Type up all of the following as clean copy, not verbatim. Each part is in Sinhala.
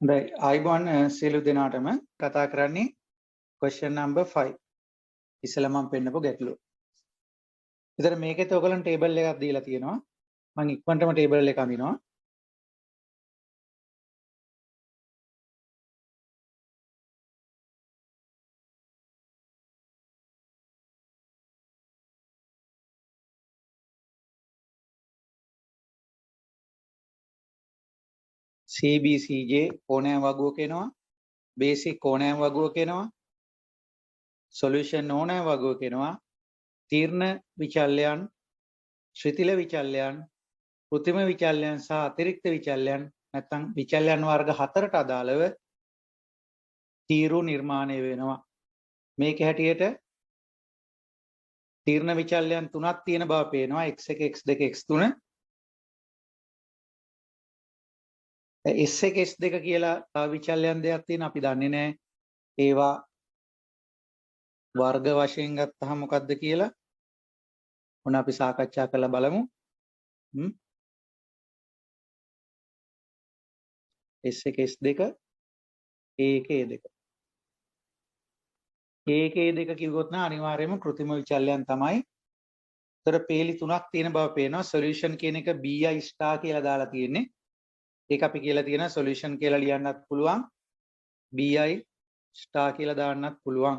හොඳයි ආයිබෝන් සියලු දෙනාටම කතා කරන්නේ question number 5 ඉස්සෙල්ලා මම පෙන්නපු ගැටලුව. ඉතින් මේකෙත් ඔයගලන් ටේබල් එකක් දීලා තියෙනවා. මම ඉක්මනටම ටේබල් එක අඳිනවා. CBCJ ඕනෑම වගුවක එනවා. බේසික් ඕනෑම වගුවක එනවා. සොලියුෂන් ඕනෑම වගුවක එනවා. තීර්ණ විචල්‍යයන්, ශ්‍රිතිල විචල්‍යයන්, කෘත්‍රිම විචල්‍යයන් සහ අතිරික්ත විචල්‍යයන් නැත්නම් විචල්‍යයන් වර්ග 4ට අදාළව තීරු නිර්මාණය වෙනවා. මේක හැටියට තීර්ණ විචල්‍යයන් 3ක් තියෙන බව පේනවා. x1 x2 x3 S1 S2 කියලා තව විචල්‍යයන් දෙකක් තියෙන අපි දන්නේ නැහැ ඒවා වර්ග වශයෙන් ගත්තහම මොකක්ද කියලා. මොන අපි සාකච්ඡා කරලා බලමු. S1 S2 A1 A2 A1 A2 කිව්වොත් නම් අනිවාර්යයෙන්ම කෘත්‍රිම විචල්‍යයන් තමයි. ඒතර පේලි තුනක් තියෙන බව පේනවා. සොලියුෂන් කියන එක BI ස්ටාර් කියලා දාලා තියෙන්නේ. ඒක අපි කියලා තියෙනවා සොලියුෂන් කියලා ලියන්නත් පුළුවන්. BI ස්ටාර් කියලා දාන්නත් පුළුවන්.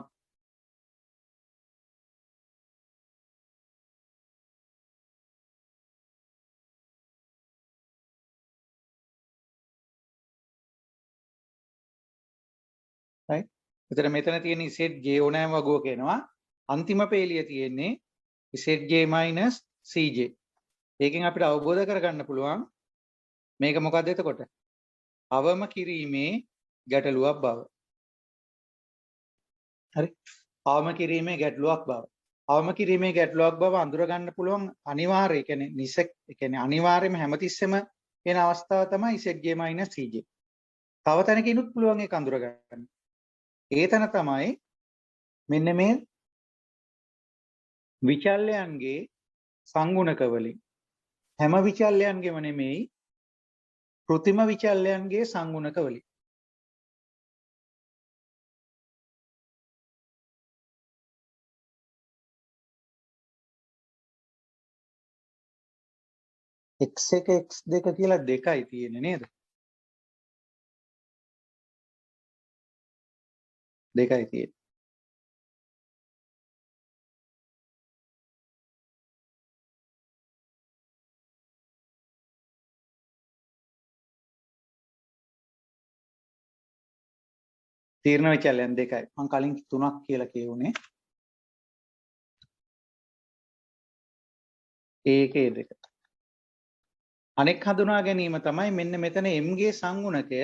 right? එතන මෙතන තියෙන ZJ ඕනෑම වගුවක එනවා. අන්තිම පේලිය තියෙන්නේ ZJ CJ. ඒකෙන් අපිට අවබෝධ කරගන්න පුළුවන් මේක මොකක්ද එතකොට? අවම කිරීමේ ගැටලුවක් බව. හරි. අවම කිරීමේ ගැටලුවක් බව. අවම කිරීමේ ගැටලුවක් බව අඳුර ගන්න පුළුවන් අනිවාර්ය. ඒ කියන්නේ අනිවාර්යයෙන්ම හැමතිස්සෙම වෙන අවස්ථාව තමයි ZJ CJ. තව තැනකිනුත් පුළුවන් ඒක අඳුර ගන්න. ඒ තැන තමයි මෙන්න මේ විචල්‍යයන්ගේ සංගුණක වලින් හැම විචල්‍යයන්ගෙම නෙමෙයි කෘත්‍රිම විචල්‍යයන්ගේ සංගුණක වලින් x1 x2 කියලා දෙකයි තියෙන්නේ නේද? දෙකයි තියෙන්නේ. තීර්ණ විචල්‍යයන් දෙකයි. මම කලින් තුනක් කියලා කියුනේ. ඒකේ දෙක. අනෙක් හඳුනා ගැනීම තමයි මෙන්න මෙතන m ගේ සංගුණකය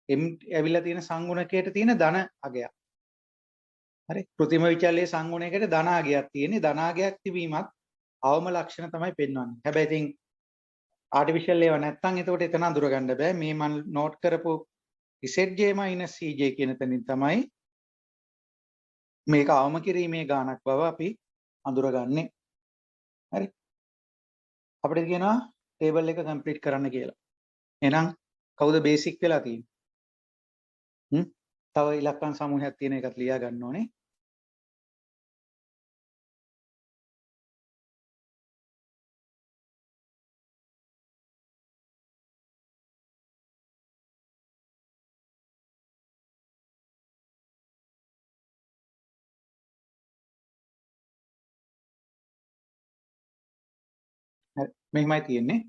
m ඇවිල්ලා තියෙන සංගුණකයට තියෙන ධන අගයක්. හරි. කෘත්‍රිම විචල්‍යයේ සංගුණයකට ධන අගයක් තියෙන්නේ. ධන අගයක් තිබීමත් අවම ලක්ෂණ තමයි පෙන්වන්නේ. හැබැයි ඉතින් ආටිෆිෂල් ඒවා නැත්තම් එතකොට එතන අඳුර ගන්න බෑ. මේ මම නෝට් කරපු ZJ CJ කියන තැනින් තමයි මේක අවම කිරීමේ ගාණක් බව අපි අඳුරගන්නේ. හරි. අපිට කියනවා ටේබල් එක කම්ප්ලීට් කරන්න කියලා. එහෙනම් කවුද බේසික් වෙලා තියෙන්නේ? තව ඉලක්කම් සමූහයක් තියෙන එකත් ලියා ගන්න ඕනේ. හරි. මෙහෙමයි තියෙන්නේ.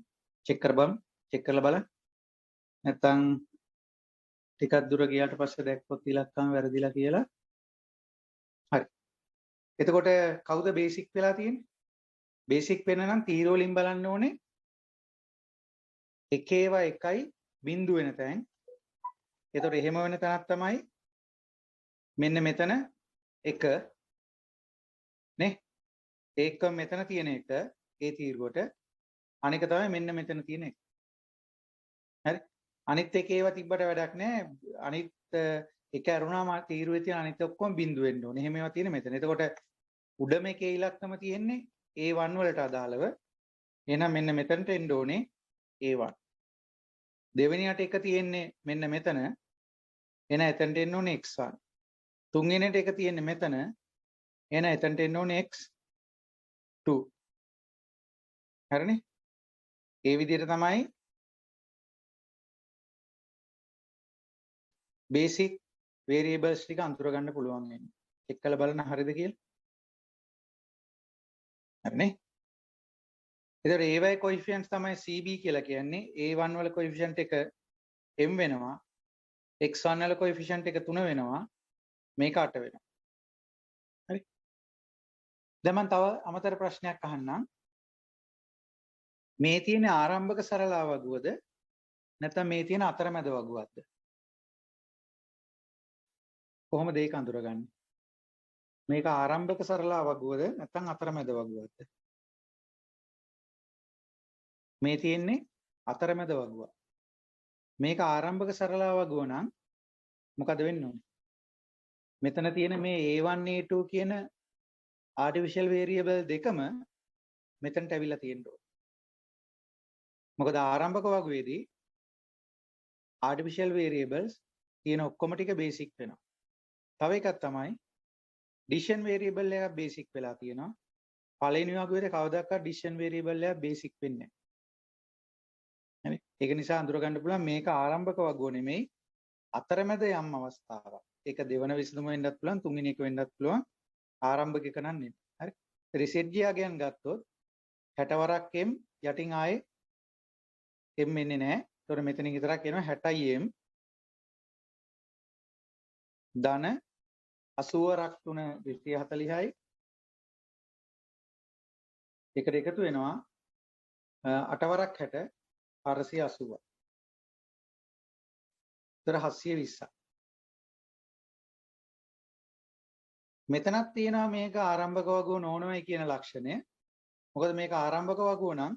චෙක් කරපම්. චෙක් කරලා බලන්න. නැත්තම් ටිකක් දුර ගියාට පස්සේ දැක්කොත් ඉලක්කම් වැරදිලා කියලා. හරි. එතකොට කවුද බේසික් වෙලා තියෙන්නේ? බේසික් වෙන්න නම් තීර වලින් බලන්න ඕනේ. එකේව එකයි බිඳු වෙන තැන්. එතකොට එහෙම වෙන තැනක් තමයි මෙන්න මෙතන එක නේ. ඒක මෙතන තියෙන එක ඒ තීරුවට අනික තමයි මෙන්න මෙතන තියෙන එක. හරි. අනිත් එක ඒවා තිබ්බට වැඩක් නැහැ. අනිත් එක අරුණාම තීරුවේ තියෙන අනිත් ඔක්කොම බිඳු වෙන්න ඕනේ. එහෙම ඒවා තියෙන මෙතන. එතකොට උඩම එකේ ඉලක්කම තියෙන්නේ A1 වලට අදාළව. එහෙනම් මෙන්න මෙතනට එන්න ඕනේ A1. දෙවෙනියට එක තියෙන්නේ මෙන්න මෙතන. එන එතනට එන්න ඕනේ x1. තුන්වෙනියට එක තියෙන්නේ මෙතන. එන එතනට එන්න ඕනේ x2. හරිනේ? ඒ විදිහට තමයි බේසික් වේරියබල්ස් ටික අඳුර ගන්න පුළුවන් වෙන්නේ. එක්කලා බලන්න හරියද කියලා. හරිනේ? ඒතර ඒවයි කොයිෆිෂන්ට්ස් තමයි CB කියලා කියන්නේ. A1 වල කොයිෆිෂන්ට් එක m වෙනවා. x1 වල කොයිෆිෂන්ට් එක 3 වෙනවා. මේක 8 වෙනවා. හරි. දැන් මම තව අමතර ප්‍රශ්නයක් අහන්නම්. මේ තියෙන ආරම්භක සරලා වගුවද නැත්නම් මේ තියෙන අතරමැද වගුවක්ද? කොහොමද ඒක අඳුරගන්නේ? මේක ආරම්භක සරලා වගුවද නැත්නම් අතරමැද වගුවක්ද? මේ තියෙන්නේ අතරමැද වගුව. මේක ආරම්භක සරලා වගුව නම් මොකද වෙන්න ඕනේ? මෙතන තියෙන මේ A1 A2 කියන ආටිෆිෂල් වේරියබල් දෙකම මෙතනට ඇවිල්ලා තියෙන්න ඕනේ. මොකද ආරම්භක වගුවේදී ආටිෆිෂල් වේරියබල්ස් තියෙන ඔක්කොම ටික බේසික් වෙනවා. තව එකක් තමයි ඩිසිෂන් වේරියබල් එකක් බේසික් වෙලා තියෙනවා. පළවෙනි වගුවේදී කවදාකවත් ඩිසිෂන් වේරියබල් එකක් බේසික් වෙන්නේ නැහැ. හරි. ඒක නිසා අඳුර ගන්න පුළුවන් මේක ආරම්භක වගුව නෙමෙයි අතරමැද යම් අවස්ථාවක්. ඒක දෙවන විසඳුම වෙන්නත් පුළුවන්, තුන්වෙනි එක වෙන්නත් පුළුවන්. ආරම්භක එක නම් නෙමෙයි. හරි. රිසෙට් ගියාගෙන් ගත්තොත් 60 වරක් m යටින් ආයේ m එන්නේ නැහැ. ඒතකොට මෙතනින් විතරක් එනවා 60m ධන 80 වරක් 3 240යි. එකට එකතු වෙනවා 8 වරක් 60 480. ඒතර 720ක්. මෙතනක් තියෙනවා මේක ආරම්භක වගුව නොවනවයි කියන ලක්ෂණය. මොකද මේක ආරම්භක වගුව නම්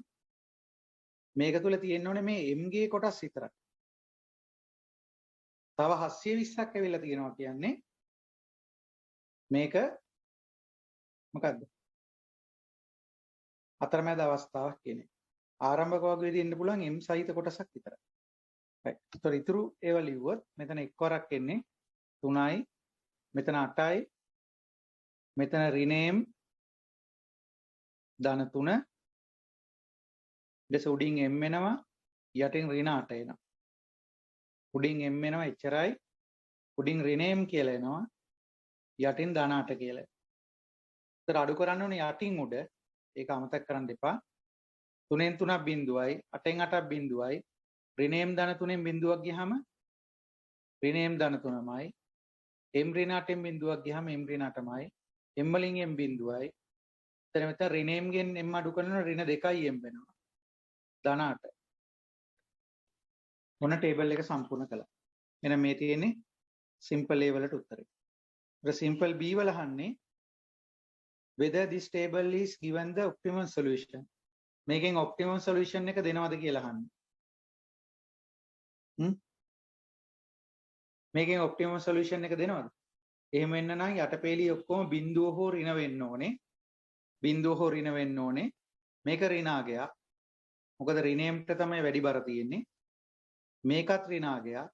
මේක තුල තියෙන්න ඕනේ මේ m ගේ කොටස් විතරයි. තව 720ක් ඇවිල්ලා තියෙනවා කියන්නේ මේක මොකද්ද? අතරමැද අවස්ථාවක් කියන්නේ. ආරම්භක වගුවේදී ඉන්න පුළුවන් m සහිත කොටසක් විතරයි. right. ඒතර ඉතුරු ඒවා ලිව්වොත් මෙතන එක් වරක් එන්නේ 3යි, මෙතන 8යි, මෙතන ඍණ m ධන 3 ඊට උඩින් m එනවා යටින් ඍණ 8 එනවා. උඩින් m එනවා එච්චරයි. උඩින් ඍණ m කියලා එනවා යටින් ධන 8 කියලා. ඒතර අඩු කරන්න ඕනේ යටින් උඩ. ඒක අමතක කරන්න එපා. 3න් 3ක් බිඳුවයි 8න් 8ක් බිඳුවයි ඍණ m ධන 3න් බිඳුවක් ගියාම ඍණ m ධන 3මයි m ඍණ 8න් බිඳුවක් ගියාම m ඍණ 8මයි m වලින් m බිඳුවයි. එතන මෙතන ඍණ m ගෙන් m අඩු කරනවා ඍණ 2යි m වෙනවා. ධන 8. මොන ටේබල් එක සම්පූර්ණ කළා. එහෙනම් මේ තියෙන්නේ සිම්පල් A වලට උත්තරේ. ඊට සිම්පල් B වල අහන්නේ whether this table is given the optimum solution. මේකෙන් optimum solution එක දෙනවද කියලා අහන්නේ. මේකෙන් optimum solution එක දෙනවද? එහෙම වෙන්න නම් යටපේලිය ඔක්කොම බිඳුව හෝ ඍණ වෙන්න ඕනේ. බිඳුව හෝ ඍණ වෙන්න ඕනේ. මේක ඍණාගයක්. මොකද ඍණයන්ට තමයි වැඩි බර තියෙන්නේ. මේකත් ඍණාගයක්.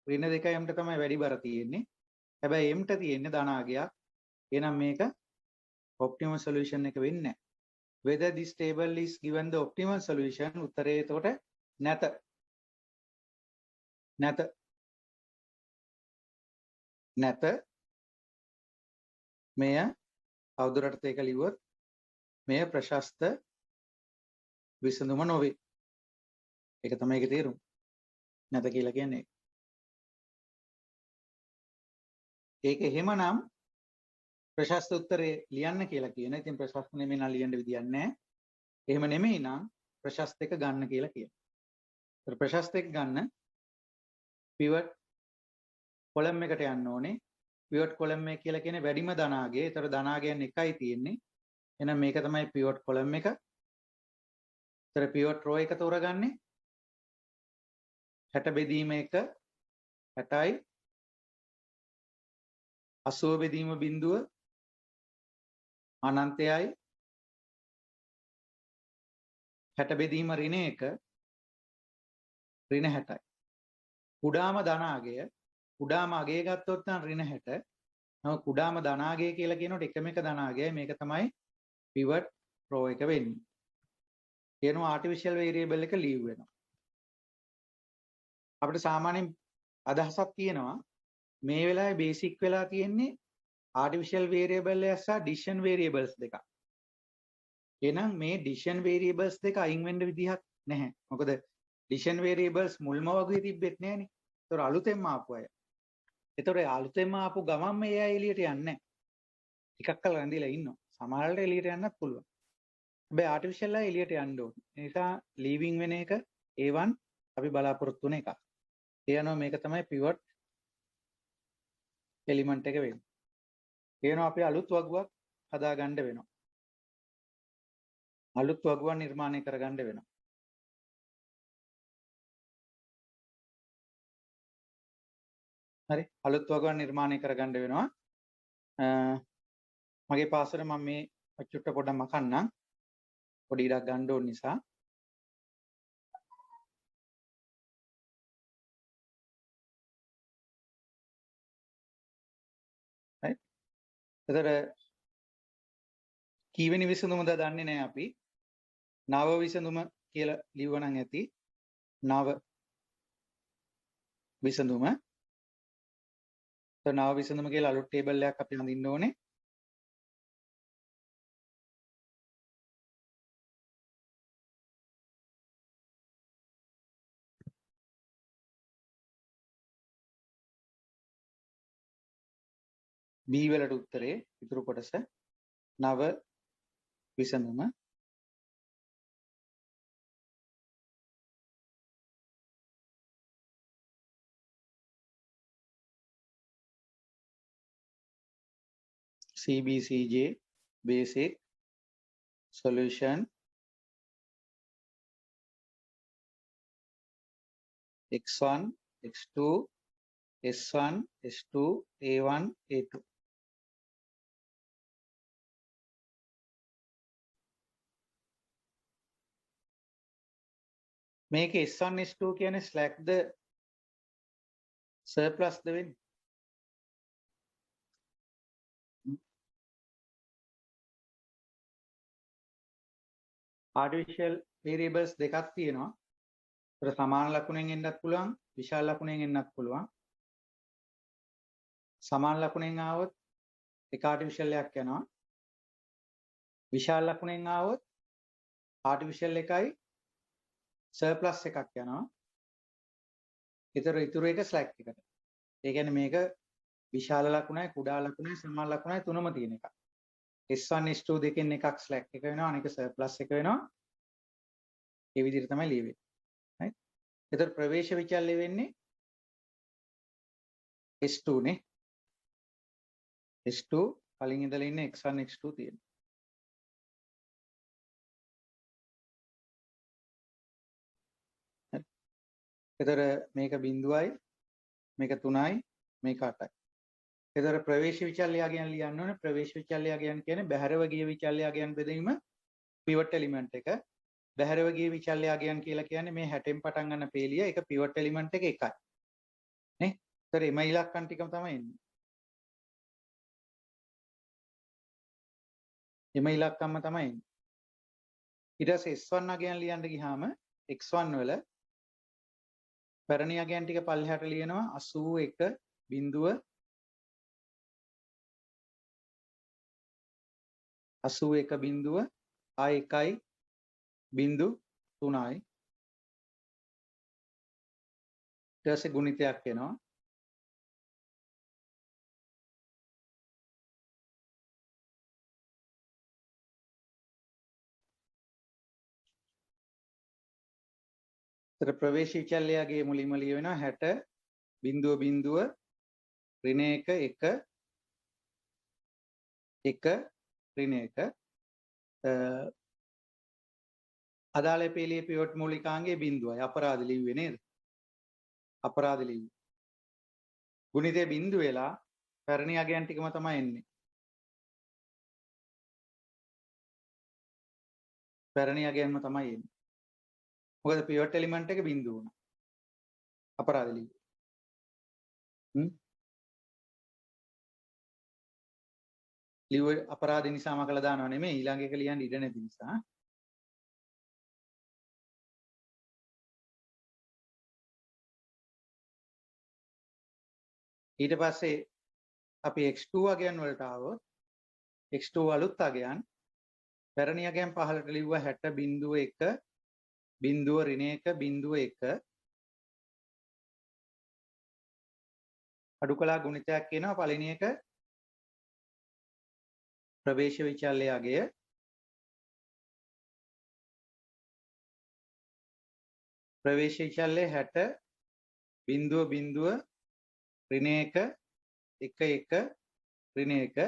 ඍණ 2යිම්ට තමයි වැඩි බර තියෙන්නේ. හැබැයි mට තියෙන්නේ ධනාගයක්. එහෙනම් මේක optimum solution එක වෙන්නේ නැහැ. Whether this table is given the optimum solution උත්තරේ එතකොට නැත. නැත. නැත. මෙය අවුදුරට ඒක ලිව්වොත් මෙය ප්‍රශස්ත විසඳුම නොවේ. ඒක තමයි ඒකේ තේරුම. නැත කියලා කියන්නේ. ඒක එහෙමනම් ප්‍රශස්ත උත්තරේ ලියන්න කියලා කියන. ඉතින් ප්‍රශස්ත නෙමෙයි නම් ලියන්න විදියක් නැහැ. එහෙම නෙමෙයි නම් ප්‍රශස්ත එක ගන්න කියලා කියනවා. ඒතර ප්‍රශස්ත එක ගන්න pivot column එකට යන්න ඕනේ. pivot column එක කියලා කියන්නේ වැඩිම ධනාගය. ඒතර ධනාගයන් එකයි තියෙන්නේ. එහෙනම් මේක තමයි pivot column එක. ඒතර pivot row එක තෝරගන්නේ 60 බෙදීම 1 60යි 80 බෙදීම බිඳුව අනන්තයයි 60 බෙදීම ඍණ 1 ඍණ 60යි. කුඩාම ධන අගය ගත්තොත් නම් ඍණ 60. නම කුඩාම ධනාගය කියලා කියනකොට එකම එක ධනාගයයි මේක තමයි pivot row එක වෙන්නේ. කියනවා artificial variable එක leave වෙනවා. අපිට සාමාන්‍යයෙන් අදහසක් තියෙනවා මේ වෙලාවේ බේසික් වෙලා තියෙන්නේ artificial variable එක සහ decision variables දෙක. එහෙනම් මේ decision variables දෙක අයින් වෙන්න විදිහක් නැහැ. මොකද decision variables මුල්ම වගේ තිබ්බෙත් නැහනේ. ඒතර අලුතෙන්ම ආපු අය. ඒතර අලුතෙන්ම ආපු ගමන්ම ඒ අය එළියට යන්නේ නැහැ. ටිකක් කල් රැඳිලා ඉන්නවා. සමහරවිට එළියට යන්නත් පුළුවන්. හැබැයි ආටිෆිෂල් අය එළියට යන්න ඕනේ. ඒ නිසා ලීවිං වෙන එක A1 අපි බලාපොරොත්තු වෙන එකක්. ඒ අනුව මේක තමයි pivot element එක වෙන්නේ. කියනවා අපි අලුත් වගුවක් හදාගන්න වෙනවා. අලුත් වගුවක් නිර්මාණය කරගන්න වෙනවා. හරි අලුත් වගුවක් නිර්මාණය කරගන්න වෙනවා. මගේ පාස්වර්ඩ් මම මේ චුට්ට පොඩ්ඩක් මකන්නම්. පොඩි ඉඩක් ගන්න ඕන නිසා. හරි. එතකොට කීවෙනි විසඳුමද දන්නේ නැහැ අපි. නව විසඳුම කියලා ලියවනම් ඇති. නව විසඳුම. නව විසඳුම කියලා අලුත් ටේබල් එකක් අපි හඳින්න ඕනේ. B වලට උත්තරේ ඉතුරු කොටස නව විසඳුම. CBCJ basic solution x1 x2 s1 s2 a1 a2. මේක S1 S2 කියන්නේ slack ද surplus ද වෙන්නේ? artificial variables දෙකක් තියෙනවා. ඒතර සමාන ලකුණෙන් එන්නත් පුළුවන්, විශාල ලකුණෙන් එන්නත් පුළුවන්. සමාන ලකුණෙන් ආවොත් එක artificial එකක් යනවා. විශාල ලකුණෙන් ආවොත් artificial එකයි surplus එකක් යනවා. ඉතුරු එක slack එකට. ඒ කියන්නේ මේක විශාල ලකුණයි කුඩා ලකුණයි සමාන ලකුණයි තුනම තියෙන එකක්. S1 S2 දෙකෙන් එකක් slack එක වෙනවා අනික surplus එක වෙනවා. ඒ විදිහට තමයි ලියවෙන්නේ. right? ඒතර ප්‍රවේශ විචල්‍ය වෙන්නේ S2 නේ. S2 කලින් ඉඳලා ඉන්නේ x1 x2 තියෙනවා. ඒතර මේක බිඳුවයි මේක 3යි මේක 8යි. ඒතර ප්‍රවේශ විචල්‍ය ගැන ලියන්න ඕනේ. ප්‍රවේශ විචල්‍ය කියන්නේ බැහැරව ගිය විචල්‍ය ගැන බෙදීම pivot element එක. බැහැරව ගිය විචල්‍ය කියලා කියන්නේ මේ 60න් පටන් ගන්න පේලිය ඒක pivot element එක එකයි. නේ? ඒතර එම ඉලක්කම් ටිකම තමයි එන්නේ. එම ඉලක්කම්ම තමයි එන්නේ. ඊට පස්සේ S1 ගැන ලියන්න ගියාම x1 වල පැරණි අගයන් ටික පල්ලෙහාට ලියනවා 81 බිඳුව 81 බිඳුව ආ 1යි බිඳු 3යි ඊට පස්සේ ගුණිතයක් එනවා ඒතර ප්‍රවේශ විචල්‍යයේ මුලින්ම ලියවෙනවා 60 බිඳුව බිඳුව ඍණ 1 1 1 ඍණ 1 අදාළ පෙළියේ පිවට් මූලිකාංගයේ බිඳුවයි අපරාධ ලිව්වේ නේද? අපරාධ ලිව්වේ. ගුණිතේ බිඳු වෙලා පැරණි අගයන් ටිකම තමයි එන්නේ. පැරණි අගයන්ම තමයි එන්නේ. මොකද පිවට් එලිමන්ට් එක බිඳු වුණා. අපරාධ ලිව්වේ. ලිව්වේ අපරාධ නිසාම කළා දානව නෙමෙයි ඊළඟ එක ලියන්න ඉඩ නැති නිසා. ඊට පස්සේ අපි x2 අගයන් වලට ආවොත් x2 අලුත් අගයන් පැරණි අගයන් පහලට ලිව්වා 60.1 බිංදුව ඍණ 1 බිංදුව 1 අඩු කළා ගුණිතයක් කියනවා පළවෙනි එක ප්‍රවේශ විචල්‍ය අගය ප්‍රවේශ විචල්‍ය 60 බිංදුව බිංදුව ඍණ 1 1 ඍණ 1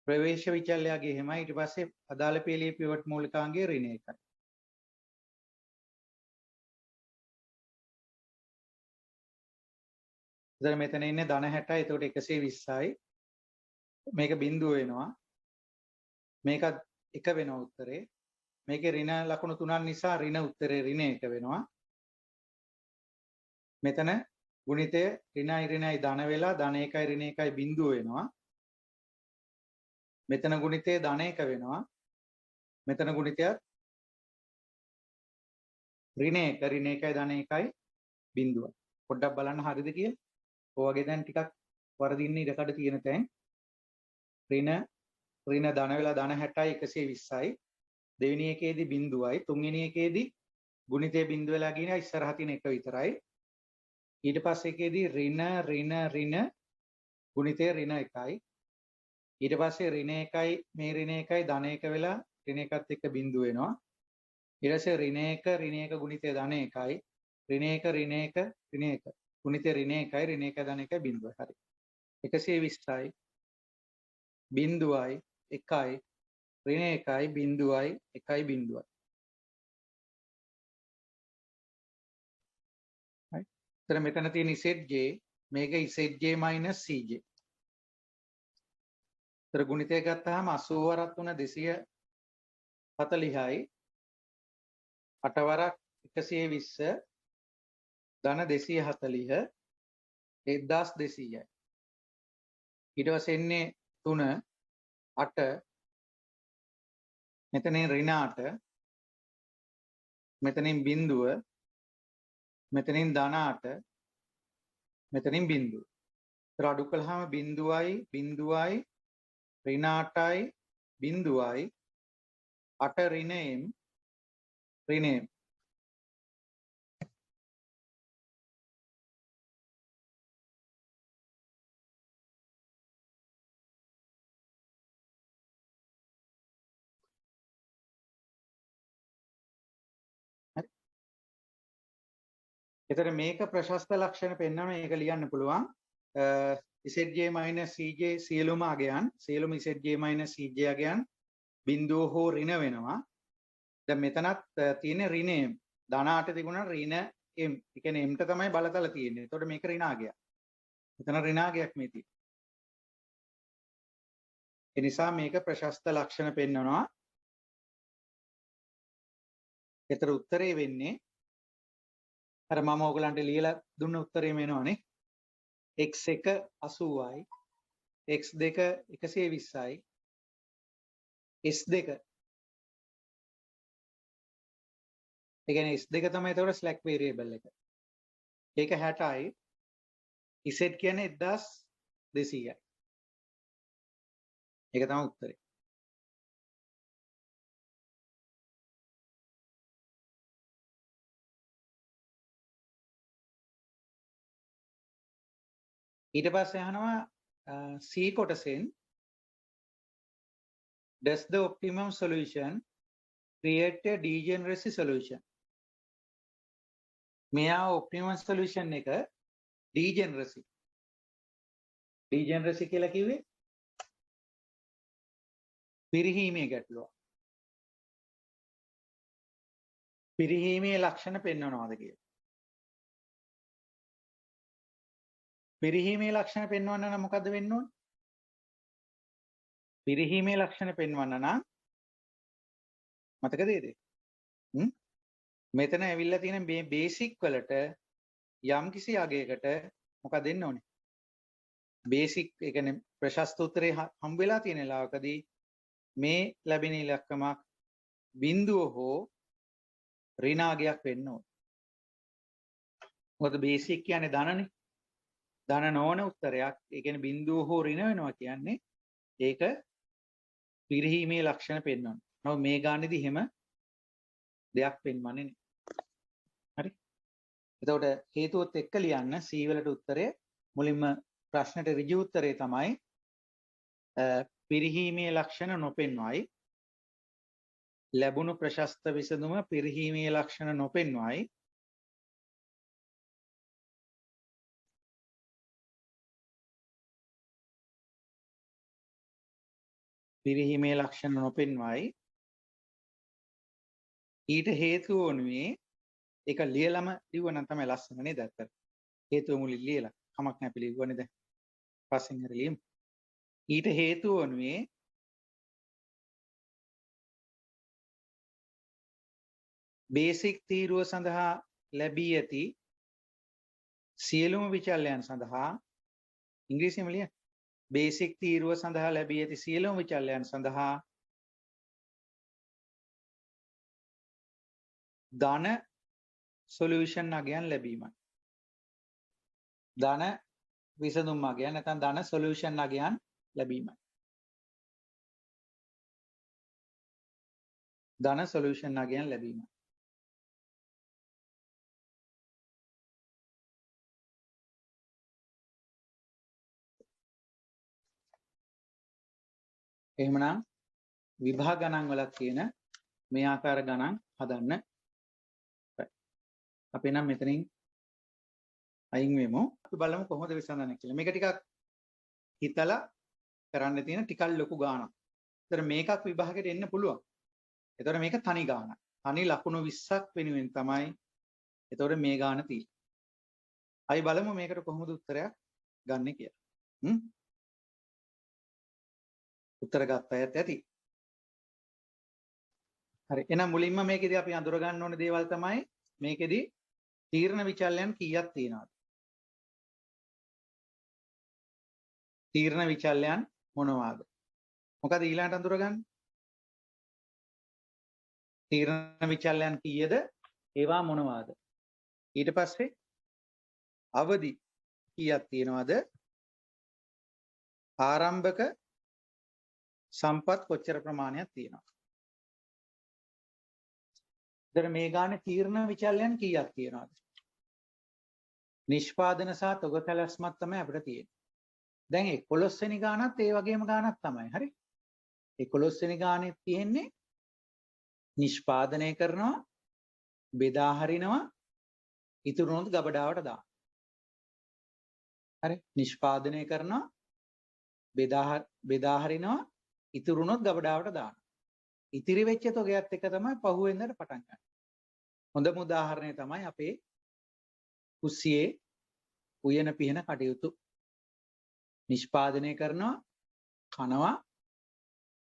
ප්‍රවේශ විචල්‍යයගේ එහෙමයි ඊට පස්සේ අදාළ පෙළේ පිවට් මූලිකාංගයේ ඍණ 1යි. ඉතින් මෙතන ඉන්නේ ධන 60යි එතකොට 120යි. මේක බිංදුව වෙනවා. මේකත් 1 වෙනවා උත්තරේ. මේකේ ඍණ ලකුණු 3ක් නිසා ඍණ උත්තරේ ඍණ 1 වෙනවා. මෙතන ගුණිතය ඍණයි ඍණයි ධන වෙලා ධන 1යි ඍණ 1යි බිංදුව වෙනවා. මෙතන ගුණිතය ධන 1 වෙනවා. මෙතන ගුණිතයත් ඍණ 1 ඍණ 1යි ධන 1යි බිංදුව. පොඩ්ඩක් බලන්න හරියද කියලා. ඔය වගේ දැන් ටිකක් වරදින්න ඉඩකඩ තියෙන තැන්. ඍණ ධන වෙලා ධන 60යි 120යි. දෙවෙනි එකේදී බිංදුවයි. තුන්වෙනි එකේදී ගුණිතය බිංදුව වෙලා ගිනා ඉස්සරහ තියෙන එක විතරයි. ඊට පස්සේ එකේදී ඍණ ගුණිතය ඍණ 1යි. ඊට පස්සේ ඍණ 1යි මේ ඍණ 1යි ධන 1 වෙලා ඍණ 1ත් එක්ක බිංදුව වෙනවා. ඊට පස්සේ ඍණ 1 ගුණිතය ධන 1යි. ඍණ 1 ගුණිතය ඍණ 1යි ඍණ 1 ධන 1 බිංදුව. හරි. 120යි බිංදුවයි 1යි ඍණ 1යි බිංදුවයි 1යි බිංදුවයි. හරි. එතන මෙතන තියෙන ZJ මේක ZJ - CJ. ඒතර ගුණිතය ගත්තාම 80 වරක් 3 240යි 8 වරක් 120 ධන 240 1200යි. ඊට පස්සේ එන්නේ 3 8 මෙතනින් ඍණ 8 මෙතනින් බිංදුව මෙතනින් ධන 8 මෙතනින් බිංදුව. ඒතර අඩු කළාම බිංදුවයි බිංදුවයි ඍණ 8යි බිංදුවයි 8 ඍණයෙන් ඍණයෙන් එතන මේක ප්‍රශස්ත ලක්ෂණ පෙන්වන මේක ලියන්න පුළුවන්. ZJ - CJ සියලුම අගයන් සියලුම ZJ - CJ අගයන් බිංදුව හෝ ඍණ වෙනවා. දැන් මෙතනත් තියෙන ඍණ m ධන 8 තිබුණා ඍණ m. ඒ කියන්නේ m ට තමයි බලතල තියෙන්නේ. එතකොට මේක ඍණ අගයක්. මෙතන ඍණ අගයක් මේ තියෙන්නේ. ඒ නිසා මේක ප්‍රශස්ත ලක්ෂණ පෙන්වනවා. ඒතර උත්තරේ වෙන්නේ අර මම ඔයගලන්ට ලියලා දුන්න උත්තරේ මේනවනේ. x1 80යි x2 120යි s2 ඒ කියන්නේ s2 තමයි ඒතකොට ස්ලැක් වේරියබල් එක. ඒක 60යි z කියන්නේ 1200යි. ඒක තමයි උත්තරේ. ඊට පස්සේ අහනවා C කොටසෙන් does the optimum solution create a degeneracy solution? මෙයා optimum solution එක degeneracy කියලා කිව්වේ පිරිහීමේ ගැටලුව. පිරිහීමේ ලක්ෂණ පෙන්වනවාද කියලා. පිරිහීමේ ලක්ෂණ පෙන්වන්න නම් මොකද්ද වෙන්න ඕනේ? පිරිහීමේ ලක්ෂණ පෙන්වන්න නම් මතකද ඒක? මෙතන ඇවිල්ලා තියෙන මේ බේසික් වලට යම් කිසි අගයකට මොකක්ද දෙන්න ඕනේ? බේසික් ඒ කියන්නේ ප්‍රශස්ත උත්තරේ හම්බ වෙලා තියෙන වෙලාවකදී මේ ලැබෙන ඉලක්කමක් බිඳුව හෝ ඍණාගයක් වෙන්න ඕනේ. මොකද බේසික් කියන්නේ ධනනේ. ධන නොවන උත්තරයක් ඒ කියන්නේ බිඳුව හෝ ඍණ වෙනවා කියන්නේ ඒක පිරිහීමේ ලක්ෂණ පෙන්වනවා. නමුත් මේ ගානේදී එහෙම දෙයක් පෙන්වන්නේ නැහැ. හරි? එතකොට හේතුවත් එක්ක ලියන්න C වලට උත්තරය මුලින්ම ප්‍රශ්නෙට ඍජු උත්තරේ තමයි පිරිහීමේ ලක්ෂණ නොපෙන්වයි. ලැබුණු ප්‍රශස්ත විසඳුම පිරිහීමේ ලක්ෂණ නොපෙන්වයි. පිරිහීමේ ලක්ෂණ නොපෙන්වයි. ඊට හේතුව වනුයේ ඒක ලියලම ලිව්වනම් තමයි ලස්සන නේද? ඇත්තට. හේතුව මුලින් ලියලා කමක් නැහැ අපි ලිව්වනේ දැන්. පස්සෙන් හරි ලියමු. ඊට හේතුව වනුයේ බේසික් තීරුව සඳහා ලැබී ඇති සියලුම විචල්‍යයන් සඳහා ඉංග්‍රීසියෙන්ම ලියන්න. බේසික් තීරුව සඳහා ලැබී ඇති සියලුම විචල්‍යයන් සඳහා ධන සොලියුෂන් අගයන් ලැබීමයි. ධන විසඳුම් අගයන් නැත්නම් ධන සොලියුෂන් අගයන් ලැබීමයි. ධන සොලියුෂන් අගයන් ලැබීමයි. එහෙමනම් විභාග ගණන් වල තියෙන මේ ආකාර ගණන් හදන්න. අපි නම් මෙතනින් අයින් වෙමු. අපි බලමු කොහොමද විසඳන්නේ කියලා. මේක ටිකක් හිතලා කරන්න තියෙන ටිකක් ලොකු ගාණක්. ඒතර මේකක් විභාගයට එන්න පුළුවන්. ඒතර මේක තනි ගාණක්. තනි ලකුණු 20ක් වෙනුවෙන් තමයි ඒතර මේ ගාණ තියෙන්නේ. අපි බලමු මේකට කොහොමද උත්තරයක් ගන්න කියලා. උත්තර ගත්ත අයත් ඇති. හරි. එහෙනම් මුලින්ම මේකෙදි අපි අඳුර ගන්න ඕන දේවල් තමයි මේකෙදි තීර්ණ විචල්‍යයන් කීයක් තියෙනවද? තීර්ණ විචල්‍යයන් මොනවාද? මොකද ඊළඟට අඳුරගන්න? තීර්ණ විචල්‍යයන් කීයද? ඒවා මොනවාද? ඊට පස්සේ අවදි කීයක් තියෙනවද? ආරම්භක සම්පත් කොච්චර ප්‍රමාණයක් තියෙනවද? ඉතින් මේ ගානේ තීර්ණ විචල්‍යයන් කීයක් තියෙනවද? නිෂ්පාදන සහ තොග සැලැස්මක් තමයි අපිට තියෙන්නේ. දැන් 11 වෙනි ගානත් ඒ වගේම ගානක් තමයි. හරි? 11 වෙනි ගානේ තියෙන්නේ නිෂ්පාදනය කරනවා, බෙදා හරිනවා, ඉතුරු නොත් ගබඩාවට දානවා. හරි? නිෂ්පාදනය කරනවා, බෙදා හරිනවා, ඉතුරු නොත් ගබඩාවට දානවා. ඉතිරි වෙච්ච තොගයත් එක තමයි පහුවෙන්දට පටන් ගන්න. හොඳම උදාහරණය තමයි අපේ කුස්සියේ උයන පිහන කටයුතු. නිෂ්පාදනය කරනවා, කනවා,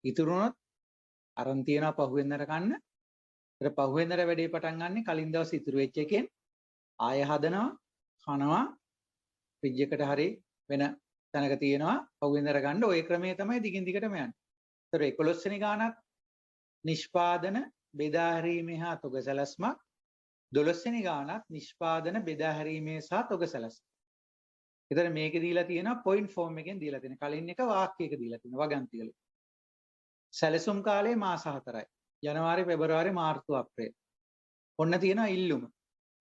ඉතුරු නොත් අරන් තියනවා පහුවෙන්දට කන්න. ඊට පහුවෙන්දට වැඩේ පටන් ගන්න කලින් දවස් ඉතුරු වෙච්ච එකෙන් ආය හදනවා, කනවා, ෆ්‍රිජ් එකට හරි වෙන තැනක තියනවා පහුවෙන්දට ගන්න. ওই ක්‍රමයේ තමයි දිගින් දිගටම යන්නේ. ඒතර 11 වෙනි ගානක් නිෂ්පාදන බෙදා හැරීමේ හා තොග සැලැස්මක්, 12 වෙනි ගානක් නිෂ්පාදන බෙදා හැරීමේ සහ තොග සැලැස්ම. ඒතර මේකේ දීලා තියෙනවා පොයින්ට් ෆෝම් එකෙන් දීලා තියෙනවා. කලින් එක වාක්‍යයක දීලා තියෙනවා වගන්ති වල. සැලසුම් කාලය මාස 4යි. ජනවාරි, පෙබරවාරි, මාර්තු, අප්‍රේල්. ඔන්න තියෙනවා ඉල්ලුම.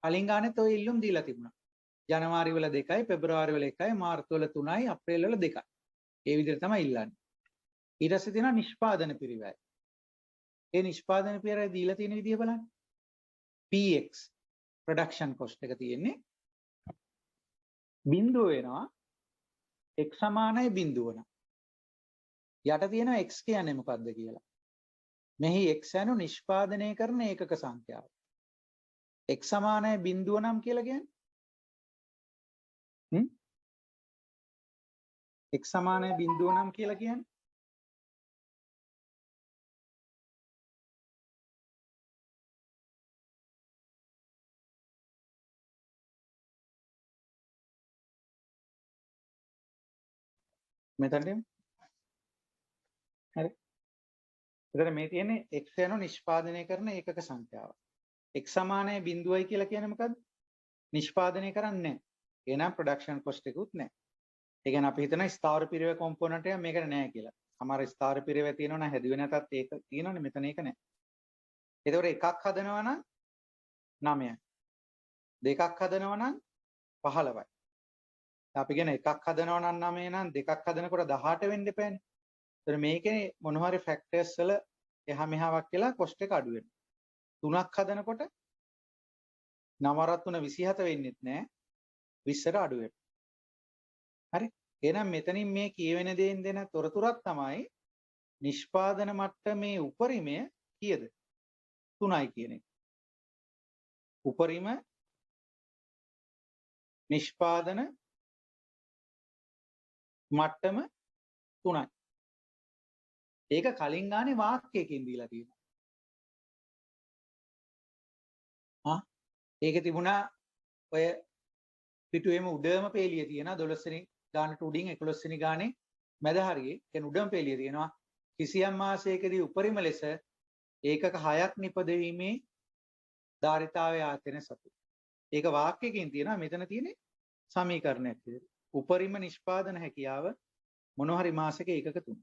කලින් ගානෙත් ওই ඉල්ලුම් දීලා තිබුණා. ජනවාරි වල 2යි, පෙබරවාරි වල 1යි, මාර්තු වල 3යි, අප්‍රේල් වල 2යි. ඒ විදිහට තමයි ඉල්ලන්නේ. ඊට පස්සේ තියෙනවා නිෂ්පාදන පිරිවැය. ඒ නිෂ්පාදන පිරිවැය දීලා තියෙන විදිහ බලන්න. PX production cost එක තියෙන්නේ බිඳුව වෙනවා x සමානයි බිඳුව නම්. යට තියෙනවා x කියන්නේ මොකක්ද කියලා. මෙහි x යනු නිෂ්පාදනය කරන ඒකක සංඛ්‍යාව. x සමානයි බිඳුව නම් කියලා කියන්නේ x සමානයි බිඳුව නම් කියලා කියන්නේ මෙතනට හරි. එතන මේ තියෙන්නේ x යන නිෂ්පාදනය කරන ඒකක සංඛ්‍යාව. x සමානයි 0යි කියලා කියන්නේ මොකද්ද? නිෂ්පාදනය කරන්නේ නැහැ. එහෙනම් ප්‍රොඩක්ෂන් කොස්ට් එකකුත් නැහැ. ඒ කියන්නේ අපි හිතන ස්ථාවර පිරිවෙ කොම්පොනන්ට් එක මේකට නැහැ කියලා. සමහර ස්ථාවර පිරිවෙ තියෙනවා නම් හැදුවේ නැතත් ඒක තියෙනවනේ මෙතන ඒක නැහැ. ඒතකොට එකක් හදනවා නම් 9යි. දෙකක් හදනවා නම් 15යි. අපි කියන එකක් හදනවා නම් 9 නම් දෙකක් හදනකොට 18 වෙන්න එපානේ. ඒතර මේකේ මොන හරි ෆැක්ටර්ස් වල එහා මෙහාවක් කියලා කොස්ට් එක අඩු වෙනවා. තුනක් හදනකොට 9 3 27 වෙන්නෙත් නෑ 20ට අඩු වෙනවා. හරි. එහෙනම් මෙතනින් මේ කියවෙන දේෙන් දෙන තොරතුරක් තමයි නිෂ්පාදන මට්ටමේ උපරිමය කීයද? 3යි කියන එක. උපරිම නිෂ්පාදන මට්ටම 3යි. ඒක කලින් ගානේ වාක්‍යයකින් දීලා තියෙනවා. ඒකේ තිබුණා ඔය පිටුවේම උඩම පේලිය තියෙනවා 12 වෙනි ගානට උඩින් 11 වෙනි ගානේ මැද හරියේ කියන්නේ උඩම පේලිය තියෙනවා කිසියම් මාසයකදී උපරිම ලෙස ඒකක 6ක් නිපදවීමේ ධාරිතාවය ආයතන සතු. ඒක වාක්‍යයකින් තියෙනවා මෙතන තියෙන්නේ සමීකරණයක් විදිහට. උපරිම නිෂ්පාදන හැකියාව මොන හරි මාසයක ඒකක 3.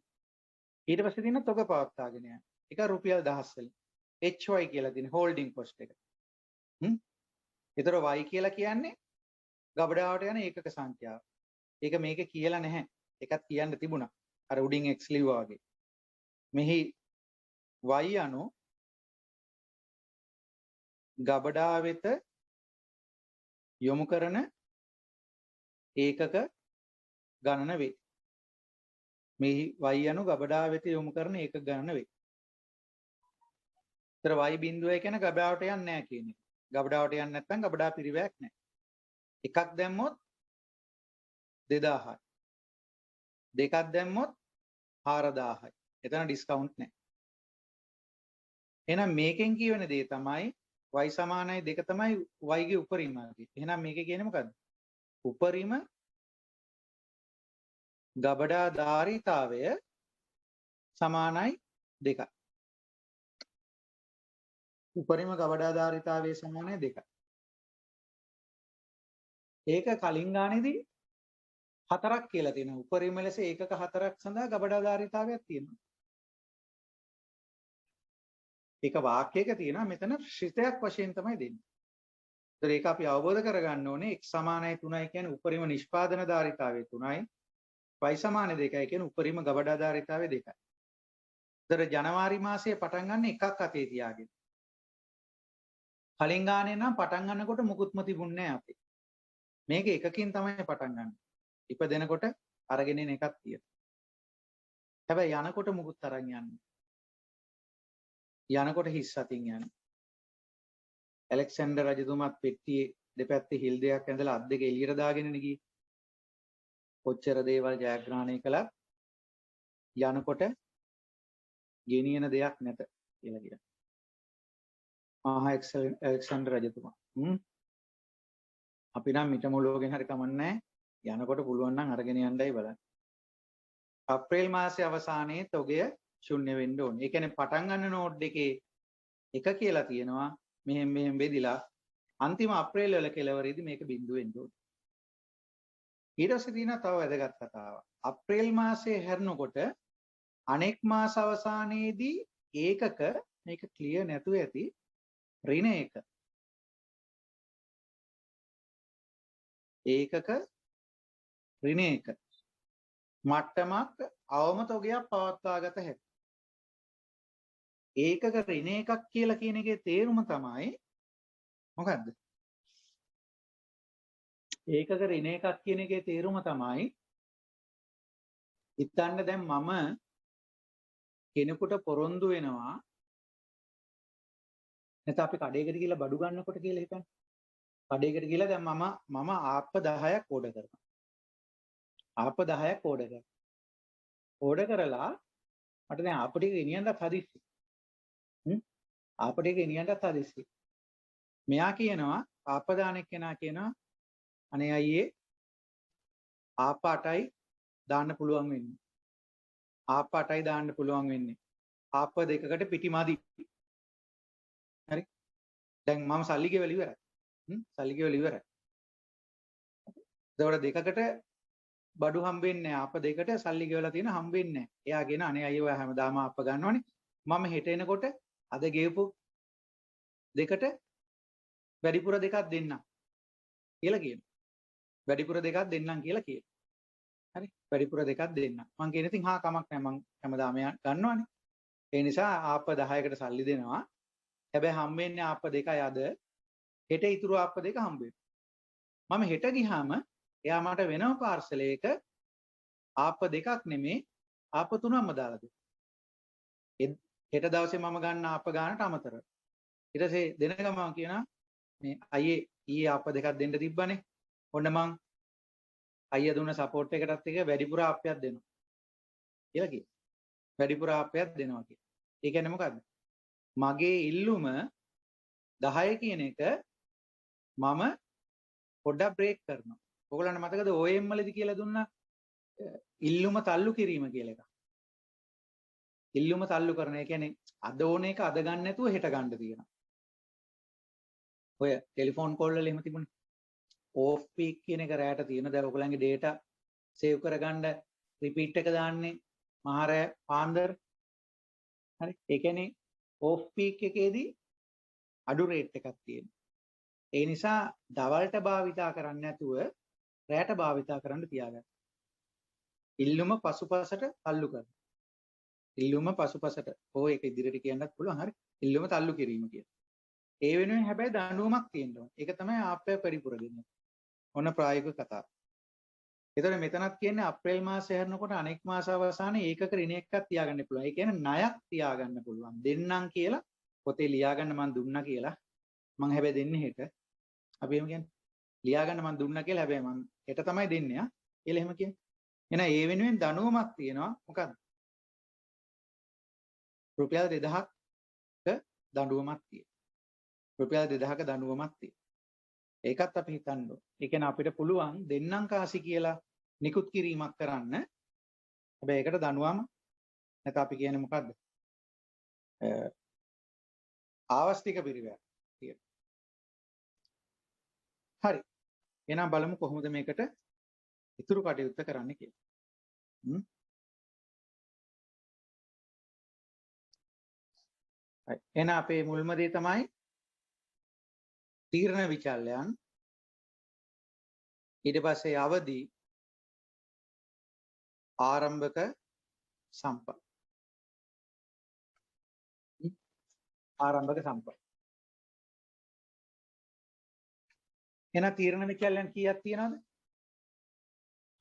ඊට පස්සේ තියෙන තොග පවත්වාගෙන යන. ඒක රුපියල් 1000 වලින්. HY කියලා තියෙන හෝල්ඩින් කොස්ට් එක. ඒතර y කියලා කියන්නේ ගබඩාවට යන ඒකක සංඛ්‍යාව. ඒක මේක කියලා නැහැ. ඒකත් කියන්න තිබුණා. අර උඩින් x ලිව්වා වගේ. මෙහි y අනු ගබඩා වෙත යොමු කරන ඒකක ගණන වේ. මෙහි y අනු ගබඩා වෙත යොමු කරන ඒකක ගණන වේ. ඒතර y බිඳුවයි කියන ගබඩාවට යන්නේ නැහැ කියන එක. ගබඩාවට යන්නේ නැත්නම් ගබඩා පිරිවැයක් නැහැ. එකක් දැම්මොත් 2000යි. දෙකක් දැම්මොත් 4000යි. එතන ඩිස්කවුන්ට් නැහැ. එහෙනම් මේකෙන් කියවෙන දේ තමයි y සමානයි 2 තමයි y ගේ උපරිම. එහෙනම් මේකේ කියන්නේ මොකද්ද? උපරිම ගබඩා ධාරිතාවය සමානයි 2යි. උපරිම ගබඩා ධාරිතාවය සමානයි 2යි. ඒක කලින් ගානේදී 4ක් කියලා තියෙනවා. උපරිම ලෙස ඒකක 4ක් සඳහා ගබඩා ධාරිතාවයක් තියෙනවා. ඒක වාක්‍යයක තියෙනවා මෙතන ශ්‍රිතයක් වශයෙන් තමයි දෙන්නේ. ඒතර ඒක අපි අවබෝධ කරගන්න ඕනේ x සමානයි 3යි කියන්නේ උපරිම නිෂ්පාදන ධාරිතාවය 3යි. y සමානයි 2යි කියන්නේ උපරිම ගබඩා ධාරිතාවය 2යි. ඒතර ජනවාරි මාසයේ පටන් ගන්න එකක් අතේ තියාගෙන. කලින් ගානේ නම් පටන් ගන්නකොට මුකුත්ම තිබුණේ නැහැ අපේ. මේක එකකින් තමයි පටන් ගන්න. ඉපදෙනකොට අරගෙන එන එකක් තියෙනවා. හැබැයි යනකොට මුකුත් අරන් යන්නේ. යනකොට හිස් අතින් යන්නේ. ඇලෙක්සැන්ඩර් රජතුමාත් පෙට්ටියේ දෙපැත්තේ හිල් දෙකක් ඇඳලා අත් දෙක එළියට දාගෙනනේ ගියේ. කොච්චර දේවල් ජයග්‍රහණය කළත් යනකොට ගෙනියන දෙයක් නැත කියලා කියනවා. මහා ඇලෙක්සැන්ඩර් රජතුමා. අපි නම් මිටමොලෝගෙන් හරි කමන්නේ යනකොට පුළුවන් නම් අරගෙන යන්නයි බලන්න. අප්‍රේල් මාසයේ අවසානයේ තොගය ශුන්‍ය වෙන්න ඕනේ. ඒ කියන්නේ පටන් ගන්න නෝඩ් එකේ එක කියලා තියෙනවා. මෙහෙම බෙදිලා අන්තිම අප්‍රේල් වල කෙලවරේදී මේක බිඳුව වෙන්න ඕනේ. ඊට පස්සේ තියෙනවා තව වැදගත් කතාවක්. අප්‍රේල් මාසයේ හැරෙනකොට අනෙක් මාස අවසානයේදී ඒකක මේක ක්ලියර් නැතුව ඇති ඍණ එක. ඒකක ඍණ එක මට්ටමක් අවම තොගයක් පවත්වාගත හැකියි. ඒකක ඍණ එකක් කියලා කියන එකේ තේරුම තමයි මොකද්ද? ඒකක ඍණ එකක් කියන එකේ තේරුම තමයි හිතන්න දැන් මම කෙනෙකුට පොරොන්දු වෙනවා නැත්නම් අපි කඩේකට ගිහලා බඩු ගන්නකොට කියලා හිතන්න. කඩේකට ගිහලා දැන් මම ආප්ප 10ක් ඕඩර් කරනවා. ආප්ප 10ක් ඕඩර් කරනවා. ඕඩර් කරලා මට දැන් ආප්ප ටික ගෙනියන්නත් හදිස්සි. ආප්ප ටික ගෙනියන්නත් හදිස්සි. මෙයා කියනවා ආප්ප දාන එක්කෙනා කියනවා අනේ අයියේ ආප්ප 8යි දාන්න පුළුවන් වෙන්නේ. ආප්ප 8යි දාන්න පුළුවන් වෙන්නේ. ආප්ප දෙකකට පිටිමදි. හරි. දැන් මම සල්ලි ගෙවලා ඉවරයි. සල්ලි ගෙවලා ඉවරයි. ඒතකොට දෙකකට බඩු හම්බෙන්නේ නැහැ. ආප්ප දෙකට සල්ලි ගෙවලා තියෙන හම්බෙන්නේ නැහැ. එයාගෙන අනේ අයියෝ හැමදාම ආප්ප ගන්නවනේ. මම හෙට එනකොට අද ගෙවපු දෙකට වැඩිපුර දෙකක් දෙන්නම් කියලා කියනවා. වැඩිපුර දෙකක් දෙන්නම් කියලා කියනවා. හරි. වැඩිපුර දෙකක් දෙන්නම්. මං කියන ඉතින් හා කමක් නැහැ. මං හැමදාම ගන්නවනේ. ඒ නිසා ආප්ප 10කට සල්ලි දෙනවා. හැබැයි හම්බෙන්නේ ආප්ප දෙකයි අද. හෙට ඉතුරු ආප්ප දෙක හම්බ වෙනවා. මම හෙට ගියාම එයා මට වෙනම පාර්සලයක ආප්ප දෙකක් නෙමේ ආප්ප තුනක්ම දාලා දෙනවා. හෙට දවසේ මම ගන්න ආප්ප ගන්නට අමතරව. ඊට පස්සේ දෙන ගමන් කියනවා මේ අයියේ ඊයේ ආප්ප දෙකක් දෙන්න තිබ්බනේ. ඔන්න මං අයියා දුන්න සපෝට් එකටත් එක වැඩිපුර ආප්පයක් දෙනවා. කියලා කියනවා. වැඩිපුර ආප්පයක් දෙනවා කියලා. ඒ කියන්නේ මොකද්ද? මගේ ඉල්ලුම 10 කියන එක මම පොඩ්ඩක් බ්‍රේක් කරනවා. ඔයගොල්ලන්ට මතකද OM වලදී කියලා දුන්නා ඉල්ලුම තල්ලු කිරීම කියලා එකක්. ඉල්ලුම තල්ලු කරන. ඒ කියන්නේ අද ඕන එක අද ගන්න නැතුව හෙට ගන්න තියෙනවා. ඔය ටෙලිෆෝන් කෝල් වල එහෙම තිබුණේ. ඕෆ් පීක් කියන එක රැයට තියෙන. දැන් ඔයගොල්ලන්ගේ data save කරගන්න රිපීට් එක දාන්නේ මහරය පාන්දර. හරි. ඒ කියන්නේ ඕෆ් පීක් එකේදී අඩු රේට් එකක් තියෙනවා. ඒ නිසා දවල්ට භාවිතා කරන්නේ නැතුව රැයට භාවිතා කරන්න තියාගන්න. ඉල්ලුම පසුපසට තල්ලු කරන. ඉල්ලුම පසුපසට ඕ ඒක ඉදිරියට කියන්නත් පුළුවන්. හරි. ඉල්ලුම තල්ලු කිරීම කියන. ඒ වෙනුවෙන් හැබැයි දඬුවමක් තියෙන්න ඕන. ඒක තමයි ආප්පය පරිපුර දෙන්නේ. ඔන්න ප්‍රායෝගික කතාව. ඒතකොට මෙතනත් කියන්නේ අප්‍රේල් මාසය හැරෙනකොට අනෙක් මාස අවසානයේ ඒකක ඍණ එකක් තියාගන්න පුළුවන්. ඒ කියන්නේ ණයක් තියාගන්න පුළුවන්. දෙන්නම් කියලා පොතේ ලියාගන්න මම දුන්නා කියලා. මම හැබැයි දෙන්නේ හෙට. අපි එහෙම කියන්නේ ලියාගන්න මම දුන්නා කියලා හැබැයි මම හෙට තමයි දෙන්නේ ආ. කියලා එහෙම කියන්නේ. එහෙනම් ඒ වෙනුවෙන් දඬුවමක් තියෙනවා. මොකක්ද? රුපියල් 2000ක දඬුවමක් තියෙනවා. රුපියල් 2000ක දඬුවමක් තියෙනවා. ඒකත් අපි හිතන්න ඕනේ. ඒ කියන්නේ අපිට පුළුවන් දෙන්නම් කාසි කියලා නිකුත් කිරීමක් කරන්න. හැබැයි ඒකට දඬුවම නැත්නම් අපි කියන්නේ මොකද්ද? ආවස්තික පිරිවැය තියෙනවා. හරි. එහෙනම් බලමු කොහොමද මේකට ඉතුරු කටයුත්ත කරන්න කියලා. හරි. එහෙනම් අපේ මුල්ම දේ තමයි තීරණ විචල්යන්. ඊට පස්සේ අවදි ආරම්භක සම්පත්. ආරම්භක සම්පත්. එහෙනම් තීරණ විචල්යන් කීයක් තියෙනවද?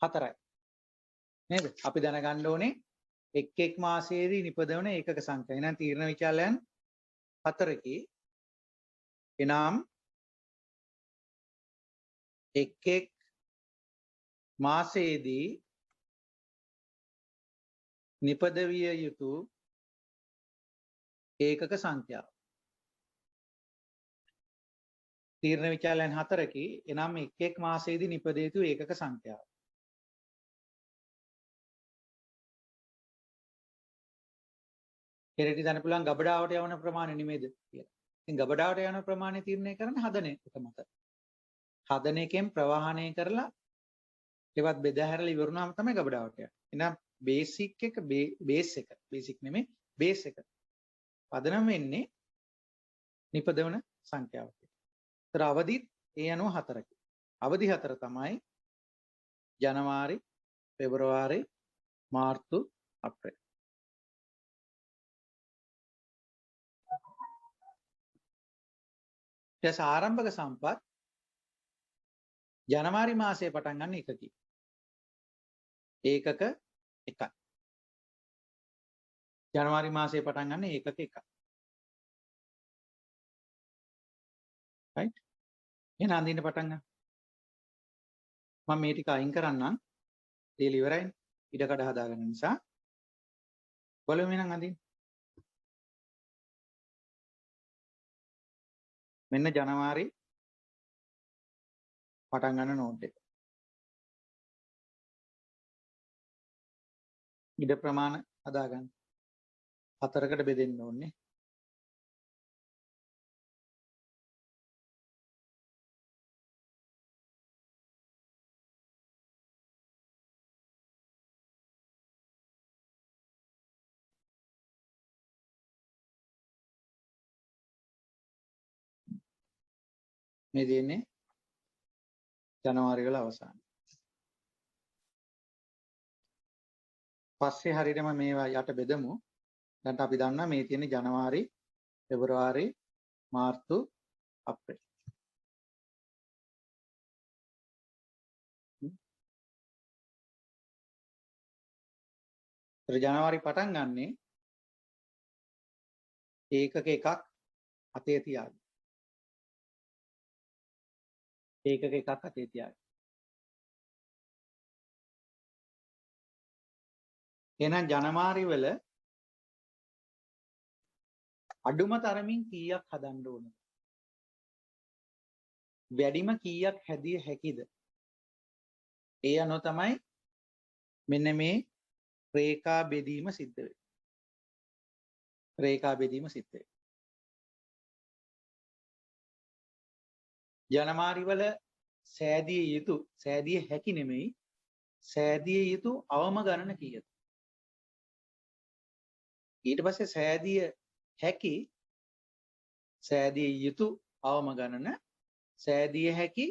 4යි. නේද? අපි දැනගන්න ඕනේ එක් එක් මාසයේදී නිපදවන ඒකක සංඛ්‍යා. එහෙනම් තීරණ විචල්යන් 4කි. එනම් එක් එක් මාසයේදී නිපදවිය යුතු ඒකක සංඛ්‍යාව. තීරණ විචල්යන් 4කි. එනම් එක් එක් මාසයේදී නිපදිය යුතු ඒකක සංඛ්‍යාව. කෙරෙටි දන්න පුළුවන් ගබඩාවට යවන ප්‍රමාණය නෙමෙයිද කියලා. ඉතින් ගබඩාවට යවන ප්‍රමාණය තීරණය කරන්නේ හදන එක මත. හදන එකෙන් ප්‍රවාහණය කරලා ඒවත් බෙදා හැරලා ඉවරුනාම තමයි ගබඩාවට යන්නේ. එහෙනම් බේසික් එක බේස් එක බේසික් නෙමෙයි බේස් එක. පදනම් වෙන්නේ නිපදවන සංඛ්‍යාවක්. ඒතර අවදිත් ඒ අනුව 4කි. අවදි 4 තමයි ජනවාරි, පෙබරවාරි, මාර්තු, අප්‍රේල්. ඊට ආරම්භක සම්පත් ජනවාරි මාසයේ පටන් ගන්න එකකි. ඒකක 1යි. ජනවාරි මාසයේ පටන් ගන්න ඒකක 1යි. right? එහෙනම් අඳින්න පටන් ගන්න. මම මේ ටික අයින් කරන්නම්. තේල ඉවරයිනේ. ඉඩකඩ හදාගන්න නිසා. බලමු එහෙනම් අඳින්න. මෙන්න ජනවාරි පටන් ගන්න නෝට් එක. ඉඩ ප්‍රමාණ හදාගන්න. 4කට බෙදෙන්න ඕනේ. මේ දෙන්නේ ජනවාරි වල අවසාන. පස්සේ හරියටම මේවා යට බෙදමු. දැන් අපි දන්නා මේ තියෙන්නේ ජනවාරි, පෙබරවාරි, මාර්තු, අප්‍රේල්. ජනවාරි පටන් ගන්නේ ඒකක එකක් අතේ තියාගෙන. ඒකක එකක් අතේ තියාගෙන. එහෙනම් ජනවාරි වල අඩුම තරමින් කීයක් හදන්න ඕනද? වැඩිම කීයක් හැදිය හැකිද? ඒ අනුව තමයි මෙන්න මේ රේඛා බෙදීම සිද්ධ වෙන්නේ. රේඛා බෙදීම සිද්ධ වෙන්නේ. ජනවාරි වල සෑදිය යුතු, සෑදිය හැකි නෙමෙයි, සෑදිය යුතු අවම ගණන කීයද? ඊට පස්සේ සෑදිය හැකි, සෑදිය යුතු අවම ගණන, සෑදිය හැකි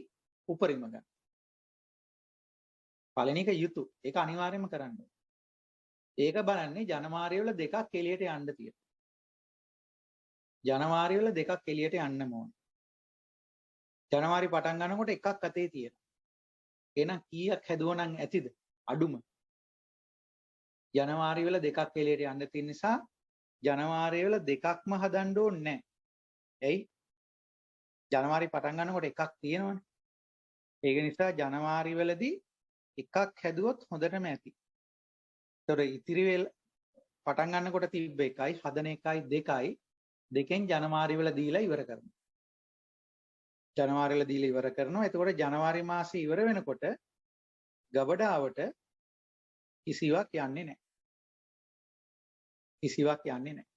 උපරිම ගණන. පළවෙනි එක යුතු. ඒක අනිවාර්යයෙන්ම කරන්න ඕනේ. ඒක බලන්නේ ජනවාරි වල දෙකක් එළියට යන්න තියෙනවා. ජනවාරි වල දෙකක් එළියට යන්න ඕනේ. ජනවාරි පටන් ගන්නකොට එකක් අතේ තියෙනවා. එහෙනම් කීයක් හැදුවනම් ඇතිද? අඩුම. ජනවාරි වල දෙකක් එළියට යන්න තියෙන නිසා ජනවාරි වල දෙකක්ම හදන්න ඕනේ නැහැ. එයි ජනවාරි පටන් ගන්නකොට එකක් තියෙනවනේ. ඒක නිසා ජනවාරි වලදී එකක් හැදුවොත් හොඳටම ඇති. ඒතර ඉතිරි වෙල පටන් ගන්නකොට තිබ්බ එකයි හදන එකයි දෙකයි දෙකෙන් ජනවාරි වල දීලා ඉවර කරනවා. ජනවාරි වල දීලා ඉවර කරනවා. එතකොට ජනවාරි මාසෙ ඉවර වෙනකොට ගබඩාවට කිසිවක් යන්නේ නැහැ. කිසිවක් යන්නේ නැහැ.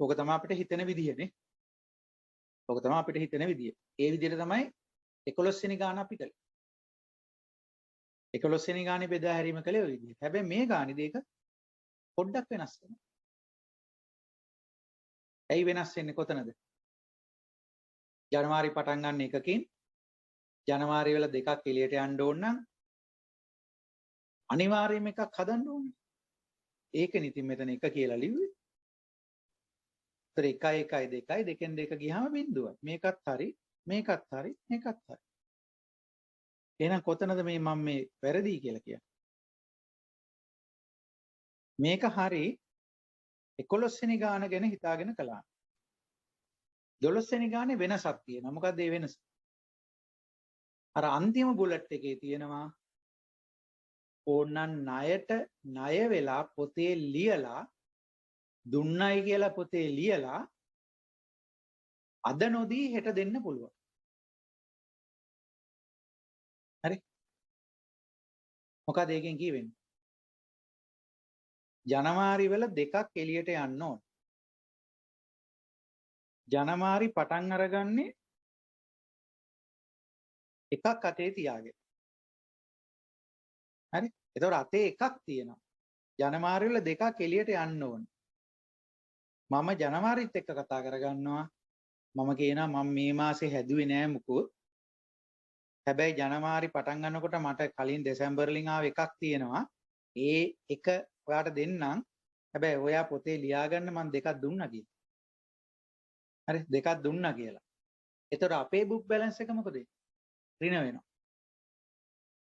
ඕක තමයි අපිට හිතෙන විදියනේ. ඕක තමයි අපිට හිතෙන විදිය. ඒ විදිහට තමයි 11 වෙනි ගාන අපි කළේ. 11 වෙනි ගානේ බෙදා හැරීම කළේ ওই විදිහට. හැබැයි මේ ගානේදී ඒක පොඩ්ඩක් වෙනස් වෙනවා. ඇයි වෙනස් වෙන්නේ කොතනද? ජනවාරි පටන් ගන්න එකකින් ජනවාරි වල දෙකක් එළියට යන්න ඕන නම් අනිවාර්යයෙන්ම එකක් හදන්න ඕනේ. ඒකනේ ඉතින් මෙතන එක කියලා ලිව්වේ. ඒතර 1 1 2 දෙකෙන් දෙක ගියාම බිඳුවයි. මේකත් හරි, මේකත් හරි, මේකත් හරි. එහෙනම් කොතනද මේ මම මේ වැරදි කියලා කියන්නේ? මේක හරි 11 වෙනි ගාන ගැන හිතාගෙන කළා. 12 වෙනි ගානේ වෙනසක් තියෙනවා. මොකක්ද ඒ වෙනස? අර අන්තිම බුලට් එකේ තියෙනවා ඕනනම් ණයට ණය වෙලා පොතේ ලියලා දුන්නයි කියලා පොතේ ලියලා අද නොදී හෙට දෙන්න පුළුවන්. හරි? මොකද ඒකෙන් කියවෙන්නේ? ජනවාරි වල දෙකක් එළියට යන්න ඕන. ජනවාරි පටන් අරගන්නේ එකක් අතේ තියාගෙන. හරි? ඒතකොට අතේ එකක් තියෙනවා. ජනවාරි වල දෙකක් එළියට යන්න ඕන. මම ජනවාරිත් එක්ක කතා කරගන්නවා. මම කියනවා මම මේ මාසේ හැදුවේ නෑ මුකුත්. හැබැයි ජනවාරි පටන් ගන්නකොට මට කලින් දෙසැම්බර් වලින් ආව එකක් තියෙනවා. ඒ එක ඔයාට දෙන්නම්. හැබැයි ඔයා පොතේ ලියාගන්න මම දෙකක් දුන්නා කියලා. හරි දෙකක් දුන්නා කියලා. ඒතර අපේ බුක් බැලන්ස් එක මොකද? ඍණ වෙනවා.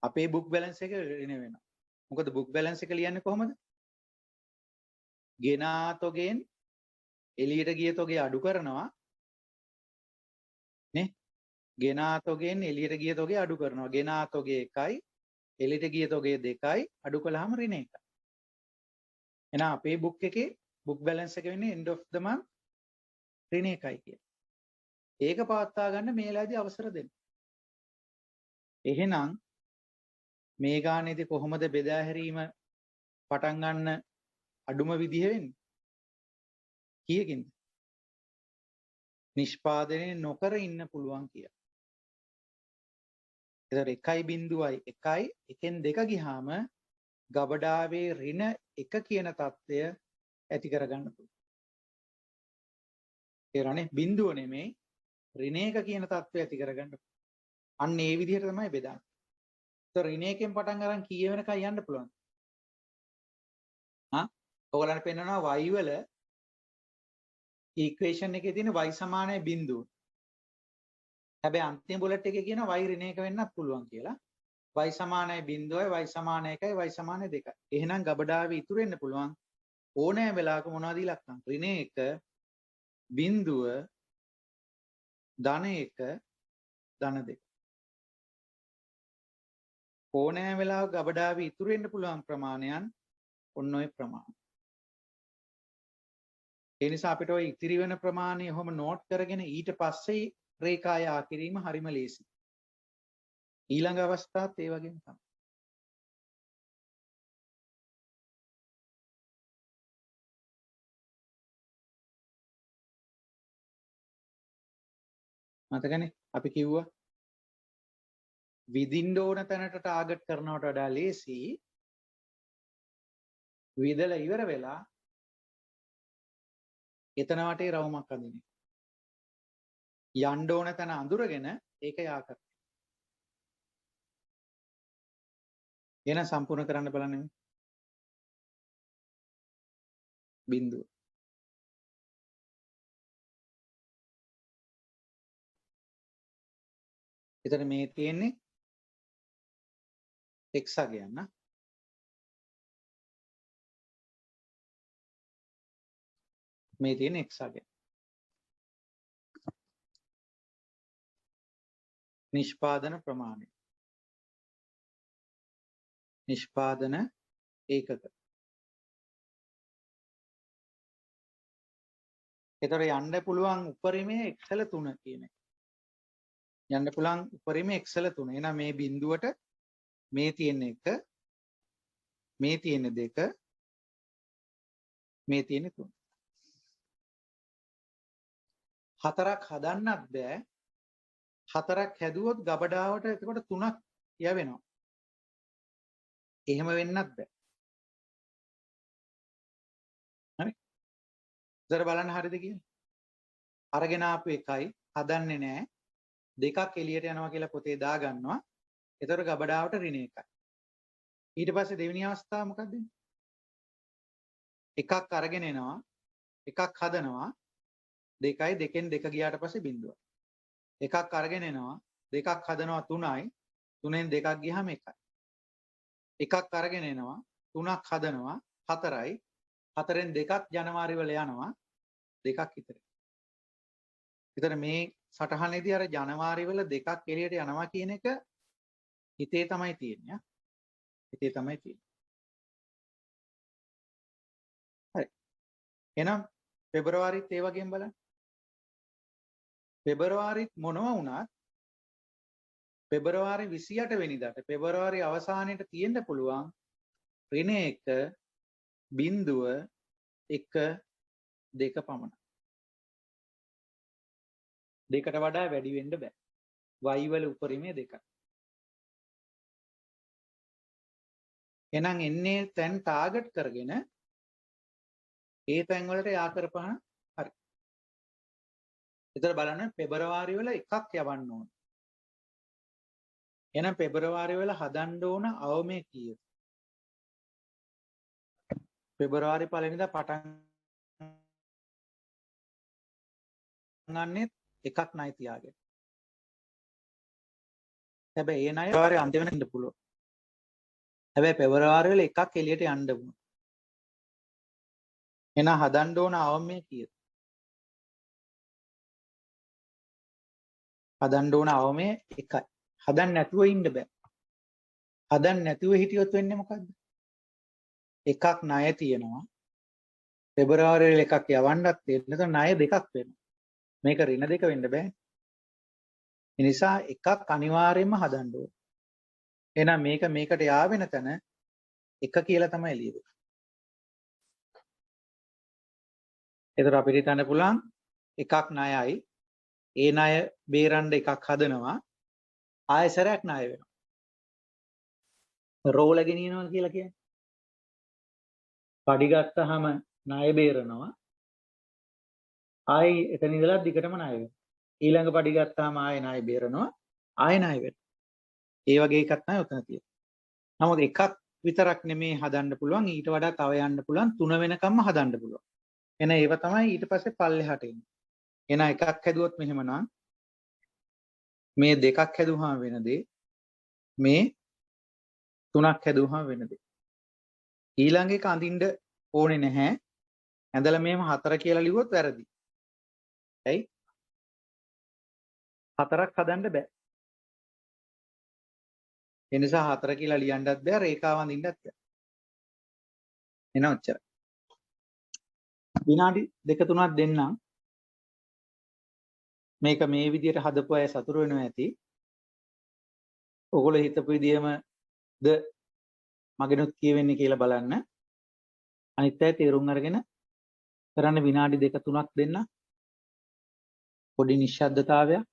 අපේ බුක් බැලන්ස් එක ඍණ වෙනවා. මොකද බුක් බැලන්ස් එක ලියන්නේ කොහොමද? ගෙනාතොගෙන් එළියට ගිය තොගේ අඩු කරනවා නේ? ගෙනාතොගෙන් එළියට ගිය තොගේ අඩු කරනවා. ගෙනාතොගේ 1යි එළියට ගිය තොගේ 2යි අඩු කළාම ඍණ 1යි. එහෙනම් අපේ බුක් එකේ බුක් බැලන්ස් එක වෙන්නේ end of the month ඍණ 1යි කියලා. ඒක පවත්වා ගන්න මේලාදී අවසර දෙන්න. එහෙනම් මේ ගානේදී කොහොමද බෙදා හැරීම පටන් ගන්න අඩුම විදිහ වෙන්නේ කීයකින්ද? නිෂ්පාදනය නොකර ඉන්න පුළුවන් කියලා. ඒතර 1.1යි එකෙන් 2 ගියාම ගබඩාවේ ඍණ 1 කියන தত্ত্বය ඇති කරගන්න පුළුවන්. ඒරනේ බිඳුව නෙමෙයි ඍණ 1 කියන தত্ত্বය ඇති කරගන්න. අන්න ඒ විදිහට තමයි බෙදන්නේ. ඒතර ඍණ 1කින් පටන් අරන් කීය වෙනකන් යන්න පුළුවන්? ඔයගලන්ට පෙන්නනවා y වල ඉක්වේෂන් එකේ තියෙන y සමානයි බිඳුව. හැබැයි අන්තිම බුලට් එකේ කියන y ඍණ 1 වෙන්නත් පුළුවන් කියලා. y සමානයි බිඳුවයි y සමාන 1යි y සමාන 2යි. එහෙනම් ගබඩාවේ ඉතුරු වෙන්න පුළුවන් ඕනෑම වෙලාවක මොනවද ඉලක්කම්? ඍණ 1 බිඳුව ධන 1 ධන 2. ඕනෑම වෙලාවක ගබඩාවේ ඉතුරු වෙන්න පුළුවන් ප්‍රමාණයන් ඔන්න ඔය ප්‍රමාණ. ඒ නිසා අපිට ඔය ඉතිරි වෙන ප්‍රමාණය ඔහොම නෝට් කරගෙන ඊට පස්සේ රේඛාය ආකිරීම හරිම ලේසි. ඊළඟ අවස්ථාවත් ඒ වගේම තමයි. මතකනේ අපි කිව්වා විදින්න ඕන තැනට ටාගට් කරනවට වඩා ලේසි විදලා ඉවර වෙලා එතන වටේ රවුමක් අඳින එක. යන්න ඕන තැන අඳුරගෙන ඒක යා කරන්න. එන සම්පූර්ණ කරන්න බලන්න බිඳුව. එතන මේ තියෙන්නේ x අගයන් නා. මේ තියෙන x අගය. නිෂ්පාදන ප්‍රමාණය. නිෂ්පාදන ඒකක. ඒතර යන්න පුළුවන් උපරිමයේ එක්සල 3 කියන එක. යන්න පුළුවන් උපරිමයේ එක්සල 3. එහෙනම් මේ බිඳුවට මේ තියෙන 1 මේ තියෙන 2 මේ තියෙන 3. හතරක් හදන්නත් බෑ. හතරක් හැදුවොත් ගබඩාවට එතකොට 3ක් යවෙනවා. එහෙම වෙන්නත් බෑ. හරි. ඉතර බලන්න හරිද කියන්නේ? අරගෙන ආපු එකයි හදන්නේ නැහැ. දෙකක් එළියට යනවා කියලා පොතේ දා ගන්නවා. එතකොට ගබඩාවට ඍණ 1යි. ඊට පස්සේ දෙවෙනි අවස්ථාව මොකක්ද වෙන්නේ? එකක් අරගෙන එනවා. එකක් හදනවා. දෙකයි දෙකෙන් දෙක ගියාට පස්සේ බිඳුව. එකක් අරගෙන එනවා. දෙකක් හදනවා 3යි. 3ෙන් දෙකක් ගියාම 1යි. එකක් අරගෙන එනවා. 3ක් හදනවා 4යි. 4ෙන් දෙකක් ජනවාරි වල යනවා. දෙකක් විතරයි. විතර මේ සටහනේදී අර ජනවාරි වල දෙකක් එළියට යනවා කියන එක හිතේ තමයි තියෙන්නේ. හිතේ තමයි තියෙන්නේ. හරි. එහෙනම් පෙබරවාරිත් ඒ වගේම බලන්න. පෙබරවාරිත් මොනවා වුණත් පෙබරවාරි 28 වෙනිදාට පෙබරවාරි අවසානයේට තියෙන්න පුළුවන් ඍණ 1 බිඳුව 1 2 පමණ. දෙකට වඩා වැඩි වෙන්න බෑ. y වල උපරිමය 2යි. එහෙනම් එන්නේ තැන් ටාගට් කරගෙන ඒ තැන් වලට යා කරපහන හරි. ඒතර බලන්න පෙබරවාරි වල එකක් යවන්න ඕන. එහෙනම් පෙබරවාරි වල හදන්න ඕන අවමේ කීයද? පෙබරවාරි පළවෙනිදා පටන් ගන්නෙ එකක් ණය තියාගෙන. හැබැයි ඒ ණය පෙබරවාරි අන්තිම වෙනකන් ඉන්න පුළුවන්. හැබැයි පෙබරවාරි වල එකක් එළියට යන්න ඕන. එහෙනම් හදන්න ඕන අවමේ කීයද? හදන්න ඕන අවමේ 1යි. හදන්න නැතුව ඉන්න බෑ. හදන්න නැතුව හිටියොත් වෙන්නේ මොකද්ද? එකක් ණය තියෙනවා. පෙබරවාරි වල එකක් යවන්නත් තියෙන. එතන ණය දෙකක් වෙනවා. මේක ඍණ 2 වෙන්න බෑ. ඒ නිසා එකක් අනිවාර්යයෙන්ම හදන්න ඕන. එහෙනම් මේක මේකට යාවෙන තැන 1 කියලා තමයි ලියන්නේ. එතකොට අපිට හිතන්න පුළුවන් එකක් ණයයි. ඒ ණය බේරන්න එකක් හදනවා. ආයෙසරයක් ණය වෙනවා. රෝල ගෙනියනවා කියලා කියන්නේ. පඩි ගත්තාම ණය බේරනවා. ආයෙ එතන ඉඳලා දිගටම ණය වෙනවා. ඊළඟ පඩි ගත්තාම ආයෙ ණය බේරනවා. ආයෙ ණය වෙනවා. ඒ වගේ එකක් තමයි උතන තියෙන්නේ. නමුත් එකක් විතරක් නෙමේ හදන්න පුළුවන්, ඊට වඩා තව යන්න පුළුවන්, 3 වෙනකම්ම හදන්න පුළුවන්. එන ඒව තමයි ඊට පස්සේ පල්ලෙහාට එන්නේ. එන එකක් හැදුවොත් මෙහෙමනම් මේ දෙකක් හැදුවාම වෙන දේ, මේ 3ක් හැදුවාම වෙන දේ. ඊළඟ එක අඳින්න ඕනේ නැහැ. ඇඳලා මෙහෙම 4 කියලා ලිව්වොත් වැරදි. ඇයි? 4ක් හදන්න බෑ. ඒ නිසා 4 කියලා ලියන්නත් බෑ, රේඛාව අඳින්නත් බෑ. එන ඔච්චරයි. විනාඩි 2-3ක් දෙන්නම්. මේක මේ විදිහට හදපු අය සතුරු වෙනවා ඇති. ඔයගොල්ලෝ හිතපු විදිහමද මගෙනුත් කියවෙන්නේ කියලා බලන්න. අනිත් අය තේරුම් අරගෙන කරන්න විනාඩි 2-3ක් දෙන්න. පොඩි නිශ්ශබ්දතාවයක්.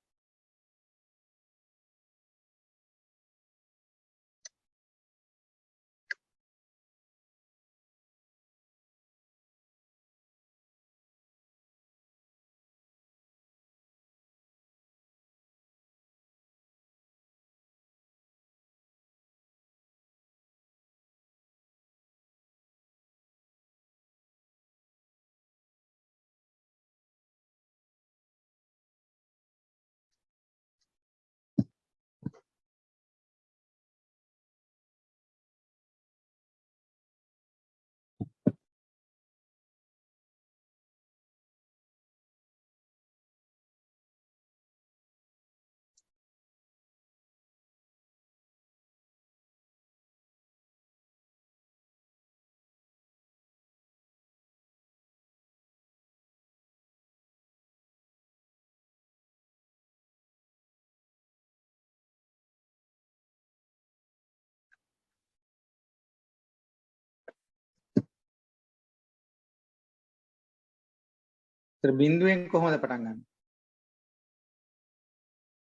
ඒතර බිඳුවෙන් කොහොමද පටන් ගන්නේ?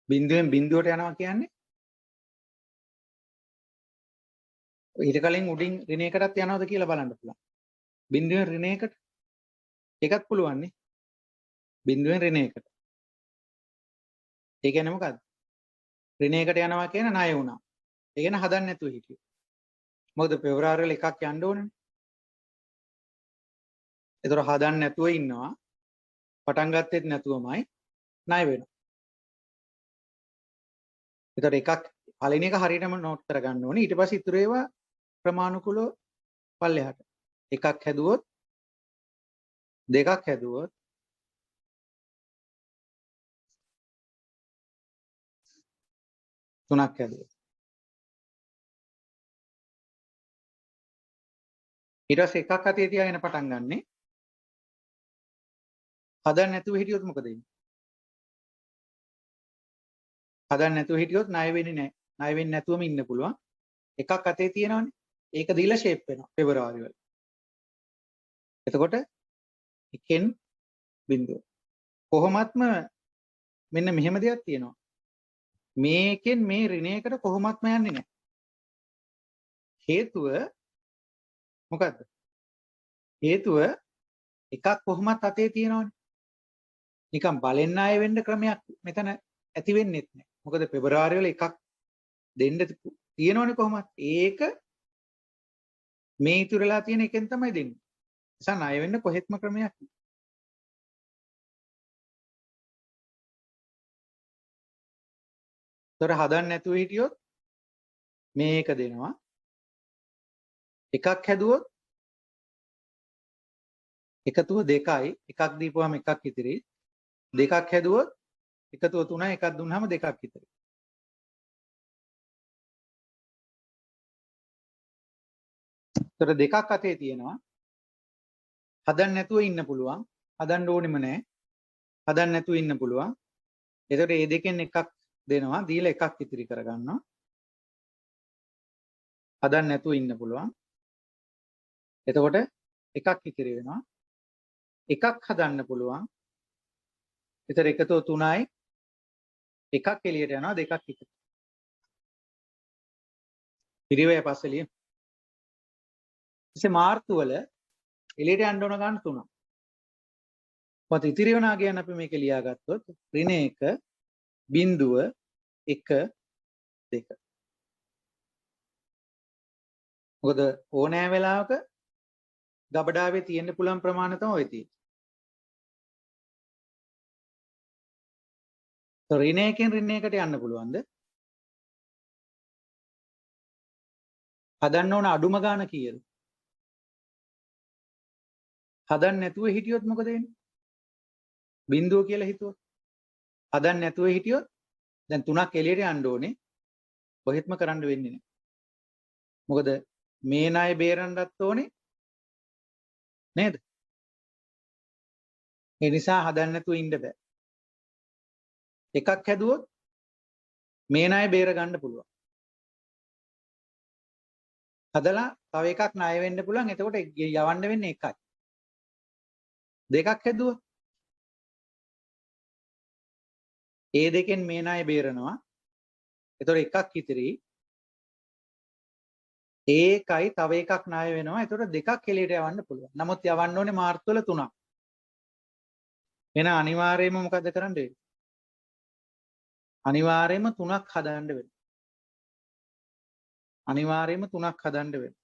බිඳුවෙන් බිඳුවට යනවා කියන්නේ ඊට කලින් උඩින් ඍණයකටත් යනවද කියලා බලන්න පුළුවන්. බිඳුවෙන් ඍණයකට ඒකත් පුළුවන් නේ. බිඳුවෙන් ඍණයකට. ඒ කියන්නේ මොකද්ද? ඍණයකට යනවා කියන ණය වුණා. ඒ කියන්නේ හදන්න නැතුව හිටියේ. මොකද පෙබරවාරි වල එකක් යන්න ඕනනේ. ඒතර හදන්න නැතුව ඉන්නවා. පටන් ගත්තෙත් නැතුවමයි ණය වෙනවා. ඒතර එකක් පළවෙනි එක හරියටම නෝට් කරගන්න ඕනේ. ඊට පස්සේ ඉතුරු ඒවා ක්‍රමානුකූලව පල්ලෙහාට. එකක් හැදුවොත් දෙකක් හැදුවොත් තුනක් හැදුවොත් ඊට පස්සේ එකක් අතේ තියාගෙන පටන් ගන්නෙ. හදන්න නැතුව හිටියොත් මොකද වෙන්නේ? හදන්න නැතුව හිටියොත් ණය වෙන්නේ නැහැ. ණය වෙන්නේ නැතුවම ඉන්න පුළුවන්. එකක් අතේ තියෙනවනේ. ඒක දීලා ෂේප් වෙනවා පෙබරවාරි වල. එතකොට එකෙන් බිඳුව. කොහොමත්ම මෙන්න මෙහෙම දෙයක් තියෙනවා. මේකෙන් මේ ඍණයකට කොහොමත්ම යන්නේ නැහැ. හේතුව මොකද්ද? හේතුව එකක් කොහොමත් අතේ තියෙනවනේ. නිකන් බලෙන් ආයෙ වෙන්න ක්‍රමයක් මෙතන ඇති වෙන්නේ නැහැ. මොකද පෙබරවාරි වල එකක් දෙන්න තියෙනවනේ කොහොමත්. ඒක මේ ඉතුරුලා තියෙන එකෙන් තමයි දෙන්නේ. නිසා ණය වෙන්න කොහෙත්ම ක්‍රමයක් නැහැ. ඒතර හදන්න නැතුව හිටියොත් මේක දෙනවා. එකක් හැදුවොත් එකතුව 2යි. එකක් දීපුවාම එකක් ඉතිරි. දෙකක් හැදුවොත් එකතුව 3යි. එකක් දුන්නාම දෙකක් ඉතිරි. ඒතර දෙකක් අතේ තියෙනවා. හදන්න නැතුව ඉන්න පුළුවන්. හදන්න ඕනෙම නැහැ. හදන්න නැතුව ඉන්න පුළුවන්. ඒතර මේ දෙකෙන් එකක් දෙනවා. දීලා එකක් ඉතිරි කරගන්නවා. හදන්න නැතුව ඉන්න පුළුවන්. එතකොට එකක් ඉතිරි වෙනවා. එකක් හදන්න පුළුවන්. ඒතර එකතෝ 3යි එකක් එළියට යනවා දෙකක් එකට. පිරිවැය පස්සේ ලියමු. ඉතින් මාර්තු වල එළියට යන්න ඕන ගන්න 3ක්. මොකද ඉතිරි වෙනා කියන්නේ අපි මේක ලියාගත්තොත් ඍණ 1 බිංදුව 1 2. මොකද ඕනෑ වෙලාවක ගබඩාවේ තියෙන්න පුළුවන් ප්‍රමාණය තමයි ඔය තියෙන්නේ. ඍණ 1කින් ඍණ 1කට යන්න පුළුවන්ද? හදන්න ඕන අඩුම ගාන කීයද? හදන්න නැතුව හිටියොත් මොකද වෙන්නේ? බිංදුව කියලා හිතුවොත්. හදන්න නැතුව හිටියොත් දැන් 3ක් එළියට යන්න ඕනේ. කොහෙත්ම කරන්න වෙන්නේ නැහැ. මොකද මේ ණය බේරන්නත් ඕනේ නේද? ඒ නිසා හදන්න නැතුව ඉන්න බෑ. එකක් හැදුවොත් මේ ණය බේර ගන්න පුළුවන්. හදලා තව එකක් ණය වෙන්න පුළුවන්. එතකොට යවන්න වෙන්නේ එකයි. දෙකක් හැදුවා. ඒ දෙකෙන් මේ ණය බේරනවා. එතකොට එකක් ඉතිරි. ඒකයි තව එකක් ණය වෙනවා. එතකොට දෙකක් එළියට යවන්න පුළුවන්. නමුත් යවන්න ඕනේ මාර්තු වල 3ක්. එහෙනම් අනිවාර්යයෙන්ම මොකද කරන්න වෙන්නේ? අනිවාර්යයෙන්ම 3ක් හදන්න වෙනවා. අනිවාර්යයෙන්ම 3ක් හදන්න වෙනවා.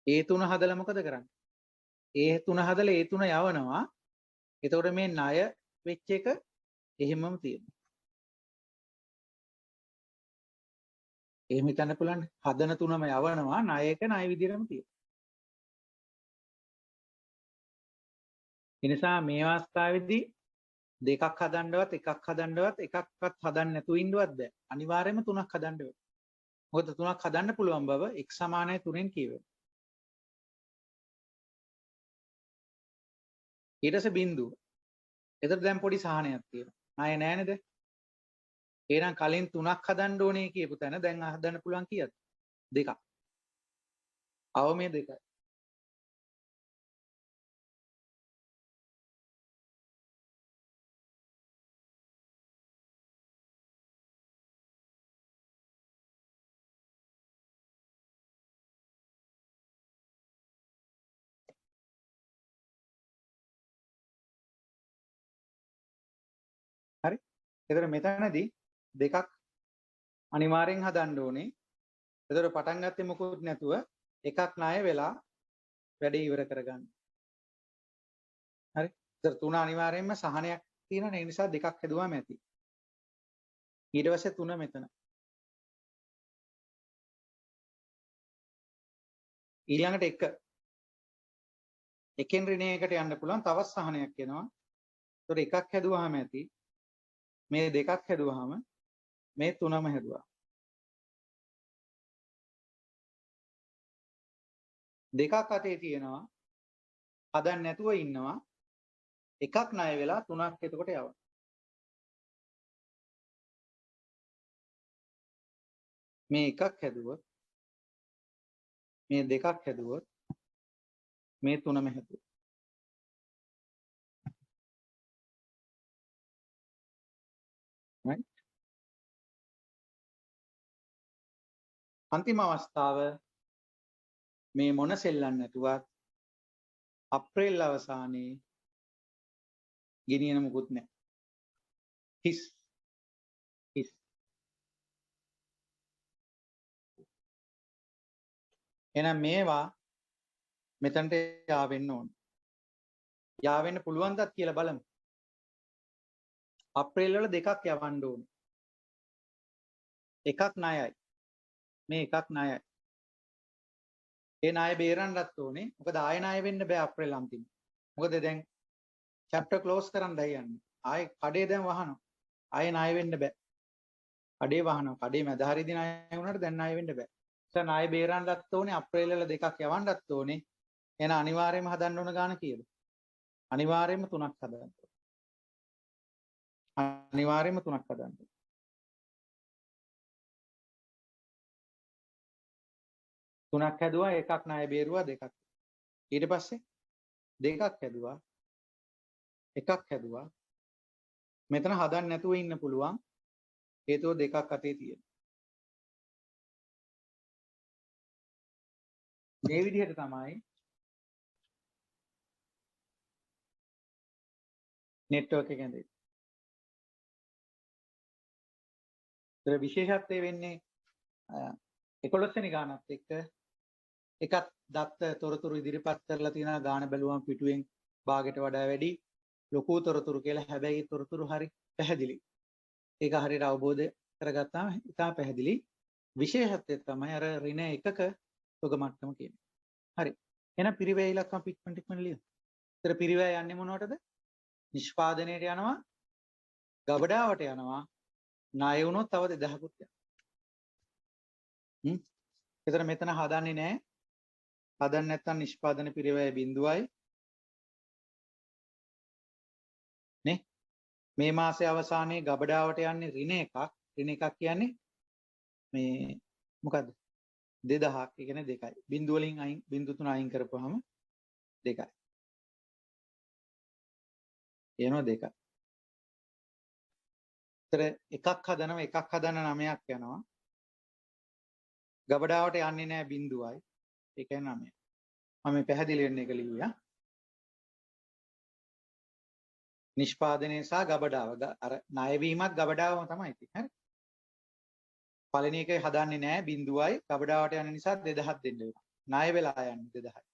ඒ 3 හදලා මොකද කරන්නේ? ඒ 3 හදලා ඒ 3 යවනවා. එතකොට මේ ණය වෙච්ච එක එහෙමම තියෙනවා. එහෙම හිතන්න පුළුවන්. හදන 3ම යවනවා. ණය එක ණය විදිහටම තියෙනවා. ඒ නිසා මේ අවස්ථාවේදී දෙකක් හදන්නවත් එකක් හදන්නවත් එකක්වත් හදන්න නැතුව ඉන්නවත් බෑ. අනිවාර්යයෙන්ම 3ක් හදන්න වෙනවා. මොකද 3ක් හදන්න පුළුවන් බව x සමානයි 3ෙන් කියවෙනවා. ඊට පස්සේ බිංදුව. එතකොට දැන් පොඩි සහනයක් තියෙනවා. ණය නෑ නේද? එහෙනම් කලින් 3ක් හදන්න ඕනේ කියපු තැන දැන් හදන්න පුළුවන් කීයද? දෙකක්. අවමේ දෙකයි. හරි? එතකොට මෙතනදී දෙකක් අනිවාර්යෙන් හදන්න ඕනේ. එතකොට පටන් ගත්තේ මොකුත් නැතුව එකක් ණය වෙලා වැඩේ ඉවර කරගන්න. හරි? එතකොට 3 අනිවාර්යෙන්ම සහනයක් තියෙනවා. ඒ නිසා දෙකක් හදුවාම ඇති. ඊට පස්සේ 3 මෙතන. ඊළඟට 1 එකෙන් ඍණ 1කට යන්න පුළුවන් තවත් සහනයක් එනවා. එතකොට එකක් හැදුවාම ඇති. මේ දෙකක් හැදුවාම මේ 3ම හැදුවා. දෙකක් අතේ තියෙනවා. හදන්න නැතුව ඉන්නවා. එකක් ණය වෙලා 3ක් එතකොට යවනවා. මේ එකක් හැදුවොත් මේ දෙකක් හැදුවොත් මේ 3ම හැදුවා. right? අන්තිම අවස්ථාව මේ මොන සෙල්ලම් නැතුවත් අප්‍රේල් අවසානයේ ගෙනියන මුකුත් නැහැ. හිස් හිස්. එහෙනම් මේවා මෙතනට යාවෙන්න ඕන. යාවෙන්න පුළුවන්ද කියලා බලමු. අප්‍රේල් වල දෙකක් යවන්න ඕන. එකක් ණයයි. මේ එකක් ණයයි. ඒ ණය බේරන්නත් ඕනේ. මොකද ආයෙ ණය වෙන්න බෑ අප්‍රේල් අන්තිම. මොකද දැන් chapter close කරන්නයි යන්නේ. ආයෙ කඩේ දැන් වහනවා. ආයෙ ණය වෙන්න බෑ. කඩේ වහනවා. කඩේ මැද හරියදී ණය වුණාට දැන් ණය වෙන්න බෑ. ඒ ණය බේරන්නත් ඕනේ. අප්‍රේල් වල දෙකක් යවන්නත් ඕනේ. එහෙනම් අනිවාර්යයෙන්ම හදන්න ඕන ගාන කීයද? අනිවාර්යයෙන්ම 3ක් හදන්න ඕනේ. අනිවාර්යයෙන්ම 3ක් හදන්න ඕනේ. 3ක් හැදුවා එකක් ණය බේරුවා දෙකක්. ඊට පස්සේ දෙකක් හැදුවා එකක් හැදුවා මෙතන හදන්න නැතුව ඉන්න පුළුවන් හේතුව දෙකක් අතේ තියෙන මේ විදිහට තමයි නෙට්වර්ක් එක ඇඳෙන්නේ. ඒතර විශේෂත්වය වෙන්නේ 11 වෙනි ගානත් එක්ක එකක් දත්ත තොරතුරු ඉදිරිපත් කරලා තියෙනවා ගාන බැලුවම පිටුවෙන් භාගයට වඩා වැඩි ලොකු තොරතුරු කියලා. හැබැයි තොරතුරු හරි පැහැදිලි. ඒක හරියට අවබෝධ කරගත්තාම ඉතා පැහැදිලි. විශේෂත්වය තමයි අර ඍණ එකක තොග මට්ටම කියන්නේ. හරි. එහෙනම් පිරිවැය ඉලක්කම් ටික්මන් ලියමු. ඒතර පිරිවැය යන්නේ මොනවටද? නිෂ්පාදනයට යනවා, ගබඩාවට යනවා, ණය වුණොත් තව 2000කුත් යනවා. ඒතර මෙතන හදන්නේ නැහැ. හදන්න නැත්නම් නිෂ්පාදන පිරිවැය 0යි. නේ? මේ මාසයේ අවසානයේ ගබඩාවට යන්නේ ඍණ එකක්. ඍණ එකක් කියන්නේ මේ මොකද්ද? 2000ක්. ඒ කියන්නේ 2යි. බිංදු වලින් අයින් බිංදු 3 අයින් කරපුවාම 2යි. එනවා 2යි. ඒතර එකක් හදනවා එකක් හදන 9ක් යනවා. ගබඩාවට යන්නේ නැහැ බිංදුවයි. ඒ කියන්නේ 9යි. මම පැහැදිලි වෙන්න එක ලිව්වා. නිෂ්පාදනය සහ ගබඩාව අර ණය වීමත් ගබඩාවම තමයි තියෙන්නේ. හරි. පළවෙනි එකේ හදන්නේ නැහැ බිංදුවයි ගබඩාවට යන නිසා 2000ක් දෙන්න වෙනවා. ණය වෙලා යන්නේ 2000යි.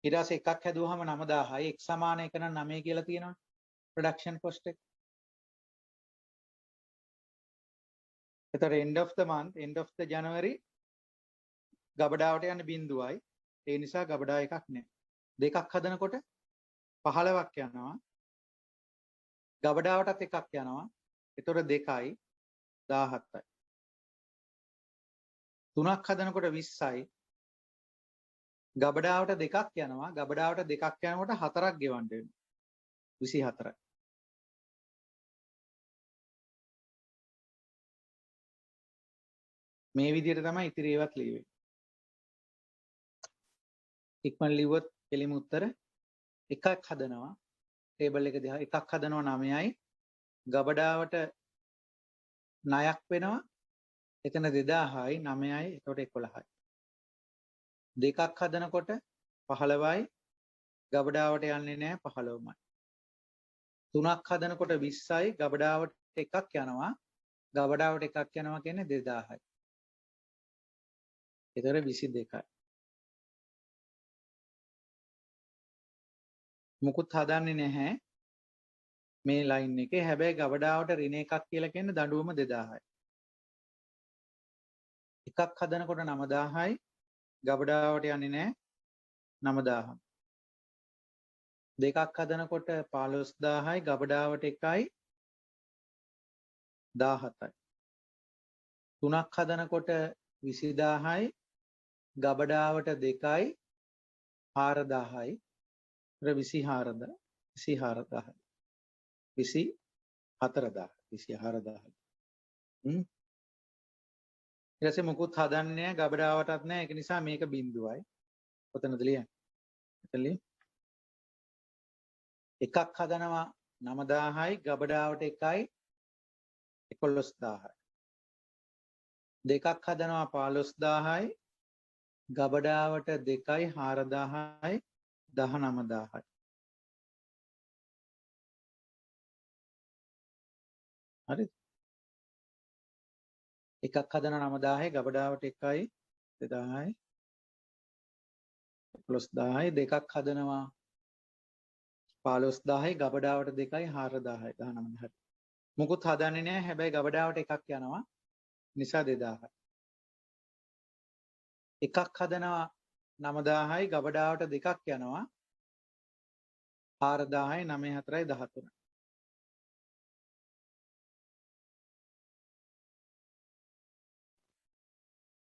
ඊට පස්සේ එකක් හැදුවාම 9000යි. x සමාන 1 නම් 9 කියලා තියෙනවා. ප්‍රොඩක්ෂන් කොස්ට් එක. එතකොට end of the month end of the January ගබඩාවට යන බිංදුවයි. ඒ නිසා ගබඩා එකක් නැහැ. දෙකක් හදනකොට 15ක් යනවා. ගබඩාවටත් එකක් යනවා. එතකොට 2යි 17යි. තුනක් හදනකොට 20යි. ගබඩාවට දෙකක් යනවා. ගබඩාවට දෙකක් යනකොට 4ක් ගෙවන්න වෙනවා. 24යි. මේ විදිහට තමයි ඉතිරි ඒවාත් ලියවෙන්නේ. ඉක්මන් ලිව්වොත් එළිම උත්තර එකක් හදනවා. ටේබල් එක දිහා එකක් හදනවා 9යි. ගබඩාවට ණයක් වෙනවා. එතන 2000යි 9යි එතකොට 11යි. දෙකක් හදනකොට 15යි. ගබඩාවට යන්නේ නැහැ 15මයි. තුනක් හදනකොට 20යි. ගබඩාවට එකක් යනවා. ගබඩාවට එකක් යනවා කියන්නේ 2000යි. එතකොට 22යි. මුකුත් හදන්නේ නැහැ මේ ලයින් එකේ. හැබැයි ගබඩාවට ඍණ එකක් කියලා කියන්නේ දඬුවම 2000යි. එකක් හදනකොට 9000යි. ගබඩාවට යන්නේ නැහැ 9000. දෙකක් හදනකොට 15000යි. ගබඩාවට 1යි 17යි. තුනක් හදනකොට 20000යි. ගබඩාවට 2යි 4000යි. 24000 24000 24000 24000 ඊට පස්සේ මොකුත් හදන්නේ නැහැ ගබඩාවටත් නැහැ. ඒක නිසා මේක බිංදුවයි. කොතනද ලියන්නේ? එතන ලියන්න. එකක් හදනවා 9000යි. ගබඩාවට 1යි 11000යි. දෙකක් හදනවා 15000යි. ගබඩාවට 2යි 4000යි 19000යි. හරිද? එකක් හදනවා 9000යි. ගබඩාවට 1යි 2000යි 11000යි. දෙකක් හදනවා 15000යි. ගබඩාවට 2යි 4000යි 19000යි. මුකුත් හදන්නේ නැහැ. හැබැයි ගබඩාවට එකක් යනවා. නිසා 2000යි. එකක් හදනවා 9000යි. ගබඩාවට දෙකක් යනවා 4000යි 94යි 13යි.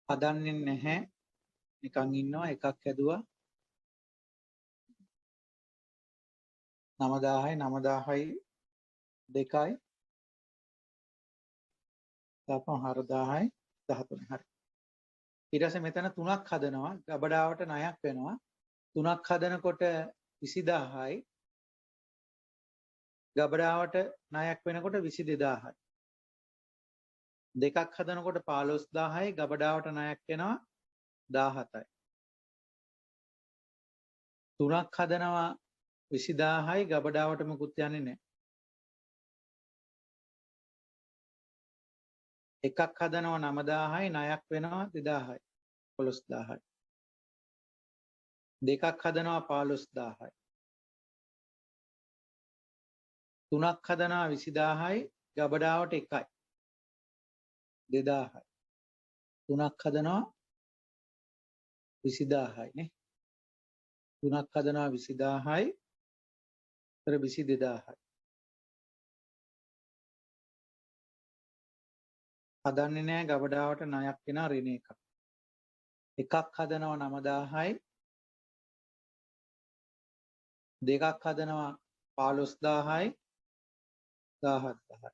හදන්නේ නැහැ. නිකන් ඉන්නවා. එකක් හැදුවා 9000යි 9000යි 2යි තාපම 4000යි 13යි. හරි. ඊට පස්සේ මෙතන තුනක් හදනවා. ගබඩාවට ණයක් වෙනවා. 3ක් හදනකොට 20000යි ගබඩාවට ණයක් වෙනකොට 22000යි. 2ක් හදනකොට 15000යි ගබඩාවට ණයක් වෙනවා 17යි. 3ක් හදනවා 20000යි ගබඩාවට මුකුත් යන්නේ නැහැ. එකක් හදනවා 9000යි ණයක් වෙනවා 2000යි 15000යි. දෙකක් හදනවා 15000යි. 3ක් හදනවා 20000යි ගබඩාවට 1යි 2000යි. 3ක් හදනවා 20000යි නේ. 3ක් හදනවා 20000යි තර 22000යි. හදන්නේ නැහැ ගබඩාවට ණයක් වෙනා ඍණ එකක්. එකක් හදනවා 9000යි දෙකක් හදනවා 15000යි 17000යි.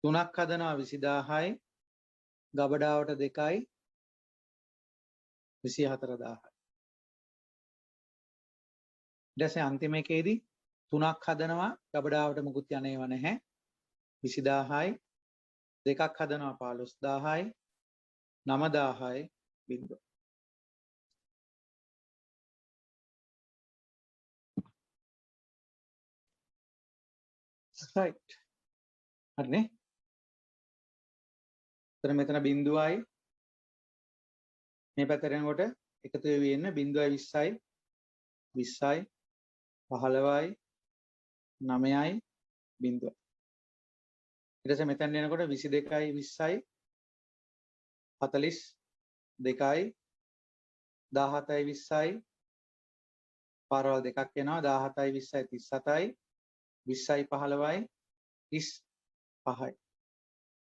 3ක් හදනවා 20000යි ගබඩාවට 2යි 24000යි. ඊට පස්සේ අන්තිම එකේදී 3ක් හදනවා ගබඩාවට මුකුත් යන්නේව නැහැ 20000යි දෙකක් හදනවා 15000යි 9000යි බිංදුව. right හරිනේ. එතන මෙතන බිංදුවයි මේ පැත්තට යනකොට එකතු වෙවි එන්න 0.20යි 20යි 15යි 9යි බිංදුව. ඊට පස්සේ මෙතන යනකොට 22යි 20යි 42යි 17යි 20යි පාරවල් දෙකක් එනවා 17යි 20යි 37යි 20යි 15යි 35යි.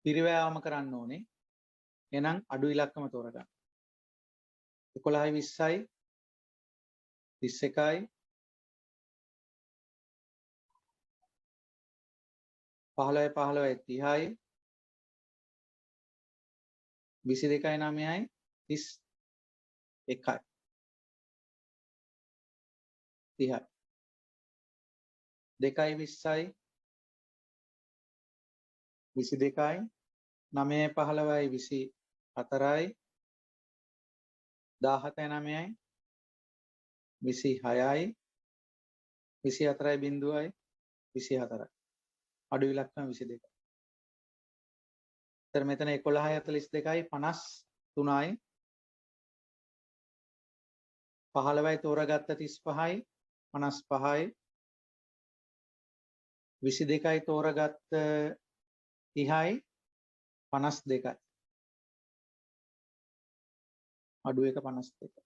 පිරිවැයාම කරන්න ඕනේ. එහෙනම් අඩු ඉලක්කම තෝරගන්න. 11යි 20යි 31යි 15යි 15යි 30යි 22යි 9යි 31යි 30යි 2යි 20යි 22යි 9යි 15යි 24යි 17යි 9යි 26යි 24යි බිංදුවයි 24යි අඩු ඉලක්කම 22යි. ඊතර මෙතන 11යි 42යි 53යි 15යි තෝරාගත්ත 35යි 55යි 22යි තෝරාගත්ත 30යි 52යි අඩු එක 52යි.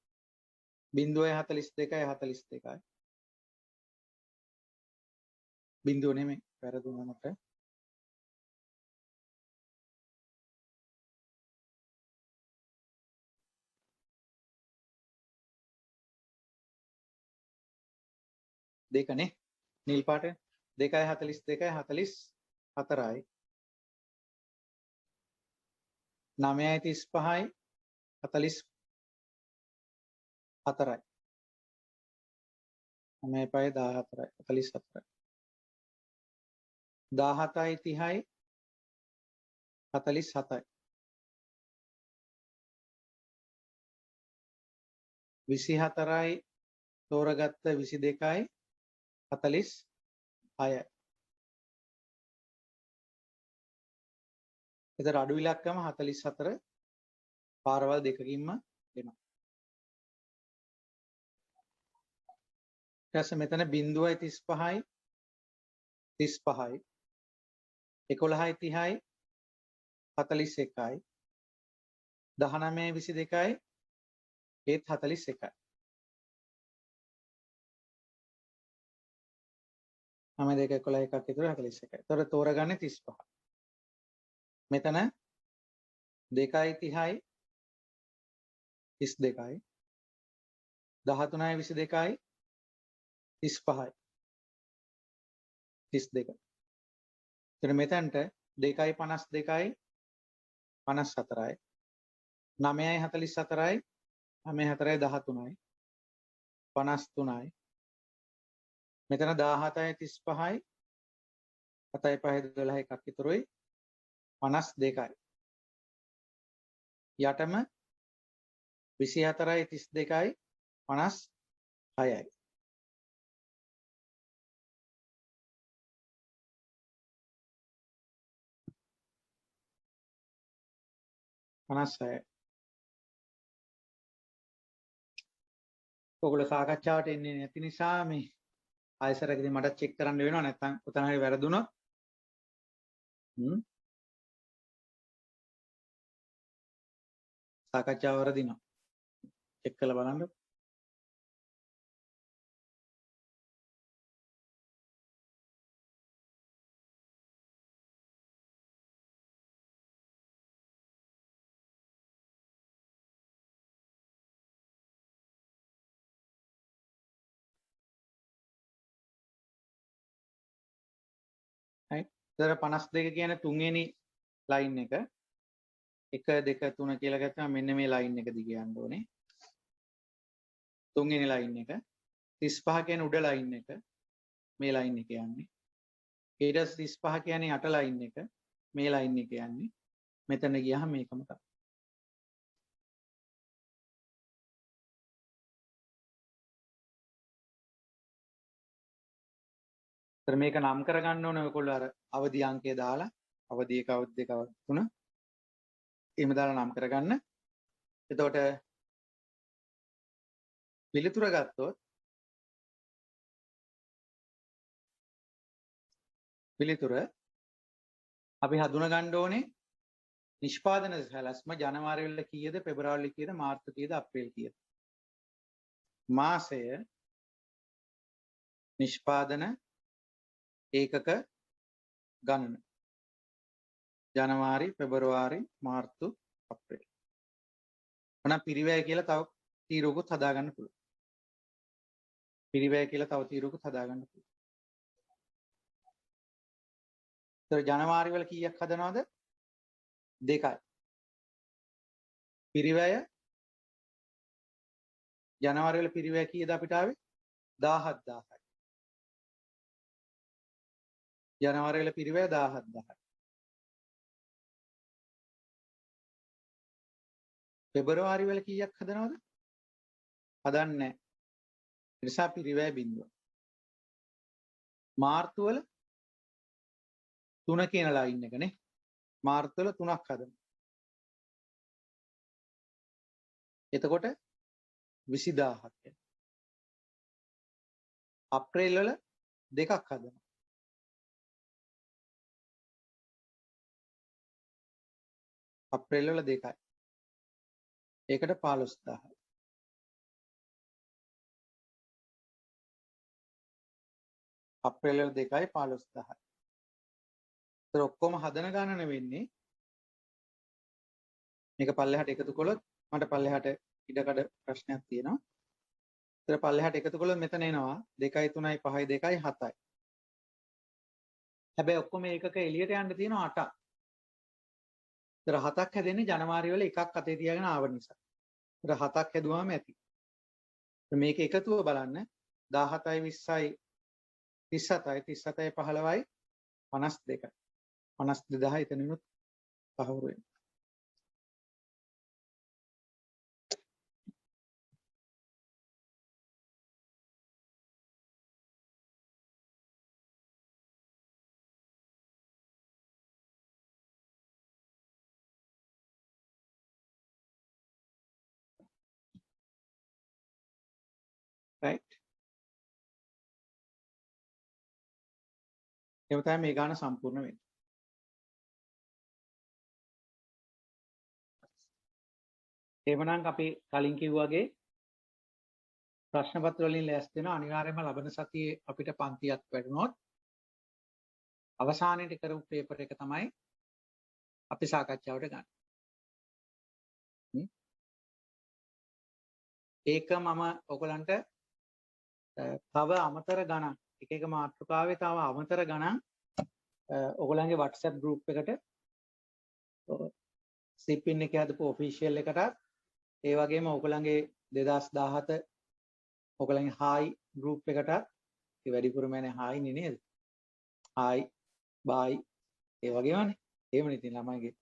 බිංදුවයි 42යි 42යි බිංදුව නෙමෙයි වැරදුනා මට. දෙකනේ නිල් පාට 2යි 42යි 44යි 9යි 35යි 44යි 9යි 5යි 14යි 44යි 17යි 30යි 47යි 24යි තෝරාගත්ත 22යි 46යි. එතන අඩු ඉලක්කම 44 පාරවල් දෙකකින්ම එනවා. ඊට පස්සේ මෙතන 0.35යි 35යි 11යි 30යි 41යි 19යි 22යි ඒත් 41යි. 9 2 11 එකක් විතර 41යි. ඒතර තෝරගන්නේ 35. මෙතන 2යි 30යි 32යි 13යි 22යි 35යි 32. එතන මෙතනට 2යි 52යි 54යි 9යි 44යි 9යි 4යි 13යි 53යි. මෙතන 17යි 35යි 7යි 5යි 12 එකක් ඉතුරුයි 52යි. යටම 24යි 32යි 56යි. ඔයගොල්ලෝ සාකච්ඡාවට එන්නේ නැති නිසා මේ ආයෙසරකදී මට චෙක් කරන්න වෙනවා නැත්නම් උතන හරි වැරදුනොත් සාකච්ඡාව වරදිනවා. චෙක් කරලා බලන්න. right. ඉතල 52 කියන්නේ තුන්වෙනි ලයින් එක. 1 2 3 කියලා ගත්තාම මෙන්න මේ ලයින් එක දිගේ යන්න ඕනේ. තුන්වෙනි ලයින් එක. 35 කියන්නේ උඩ ලයින් එක. මේ ලයින් එක යන්නේ. ඊට 35 කියන්නේ යට ලයින් එක. මේ ලයින් එක යන්නේ. මෙතන ගියාම මේකම තමයි. මේක නම් කරගන්න ඕනේ ඔයගොල්ලෝ අර අවදි අංකය දාලා අවදි 1 අවදි 2 අවදි 3 එහෙම දාලා නම් කරගන්න. එතකොට පිළිතුර ගත්තොත් පිළිතුර අපි හඳුනා ගන්න ඕනේ නිෂ්පාදන සැලැස්ම ජනවාරි වල කීයද පෙබරවාරි කීයද මාර්තු කීයද අප්‍රේල් කීයද මාසය නිෂ්පාදන ඒකක ගණන ජනවාරි පෙබරවාරි මාර්තු අප්‍රේල් මොනවා පිරිවැය කියලා තව තීරුවකුත් හදාගන්න පුළුවන්. පිරිවැය කියලා තව තීරුවකුත් හදාගන්න පුළුවන්. ඒතර ජනවාරි වල කීයක් හදනවද? 2යි. පිරිවැය ජනවාරි වල පිරිවැය කීයද අපිට ආවේ? 17000යි. ජනවාරි වල පිරිවැය 17000යි. පෙබරවාරි වල කීයක් හදනවද? හදන්නේ නැහැ. ඒ නිසා පිරිවැය බිඳුව. මාර්තු වල 3 කියන ලයින් එකනේ. මාර්තු වල 3ක් හදනවා. එතකොට 20000ක් එනවා. අප්‍රේල් වල 2ක් හදනවා. අප්‍රේල් වල 2යි. ඒකට 15000යි. අප්‍රේල් වල 2යි 15000යි. ඒතර ඔක්කොම හදන ගණන වෙන්නේ මේක පල්ලෙහාට එකතු කළොත් මට පල්ලෙහාට ඉඩකඩ ප්‍රශ්නයක් තියෙනවා. ඒතර පල්ලෙහාට එකතු කළොත් මෙතන එනවා 2යි 3යි 5යි 2යි 7යි. හැබැයි ඔක්කොම ඒකක එළියට යන්න තියෙනවා 8ක්. ඒතර 7ක් හැදෙන්නේ ජනවාරි වල එකක් අතේ තියාගෙන ආව නිසා. ඒතර 7ක් හැදුවාම ඇති. මේක එකතුව බලන්න 17යි 20යි 37යි 37යි 15යි 52යි 52000 එතනිනුත් පහවුරු වෙනවා. right. එහෙම තමයි මේ ගාන සම්පූර්ණ වෙන්නේ. එහෙමනම් අපි කලින් කිව්වාගේ ප්‍රශ්න පත්‍ර වලින් ලෑස්ති වෙන අනිවාර්යයෙන්ම ලබන සතියේ අපිට පන්තියක් වැඩුණොත් අවසානයේදී කරපු පේපර් එක තමයි අපි සාකච්ඡාවට ගන්න. ඒක මම ඔයගලන්ට තව අමතර ගණන් එක එක මාතෘකාවේ තව අමතර ගණන් ඔයගලන්ගේ WhatsApp group එකට සිපින් එකේ හදපු ඔෆිෂියල් එකටත් ඒ වගේම ඔයගලන්ගේ 2017 ඔයගලගේ හායි ගෲප් එකටත් ඒ වැඩිපුරම යන්නේ හායි නේ නේද? හායි බායි ඒ වගේමනේ. එහෙමනේ ඉතින් ළමයිගේ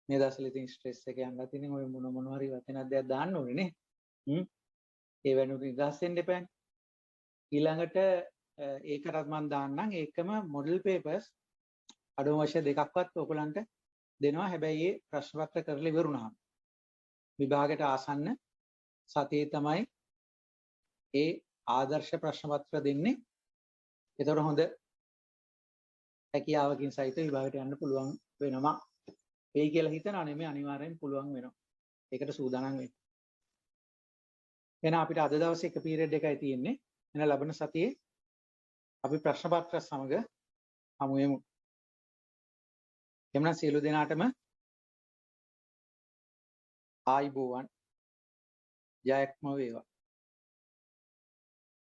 මේ දවස්වල ඉතින් ස්ට්‍රෙස් එක යන්නත් ඉතින් ඔය මොන හරි වචනක් දෙයක් දාන්න ඕනේ නේ. ඒ වෙනුවට නිදහස් වෙන්න එපානේ. ඊළඟට ඒකටත් මම දාන්නම් ඒකම මොඩල් පේපර්ස් අඩුම වශයෙන් දෙකක්වත් ඔයගලන්ට දෙනවා. හැබැයි ඒ ප්‍රශ්න පත්‍ර කරලා ඉවරුණාම විභාගයට ආසන්න සතියේ තමයි ඒ ආදර්ශ ප්‍රශ්න පත්‍ර දෙන්නේ. ඒතකොට හොඳ හැකියාවකින් සහිත විභාගයට යන්න පුළුවන් වෙනවා. වෙයි කියලා හිතනවා නෙමෙයි අනිවාර්යෙන් පුළුවන් වෙනවා. ඒකට සූදානම් වෙන්න. එහෙනම් අපිට අද දවසේ එක පීරියඩ් එකයි තියෙන්නේ. එහෙනම් ලබන සතියේ අපි ප්‍රශ්න පත්‍ර සමග හමු වෙමු. එhmenan සියලු දෙනාටම ආයිබෝවන් ජයක්ම වේවා.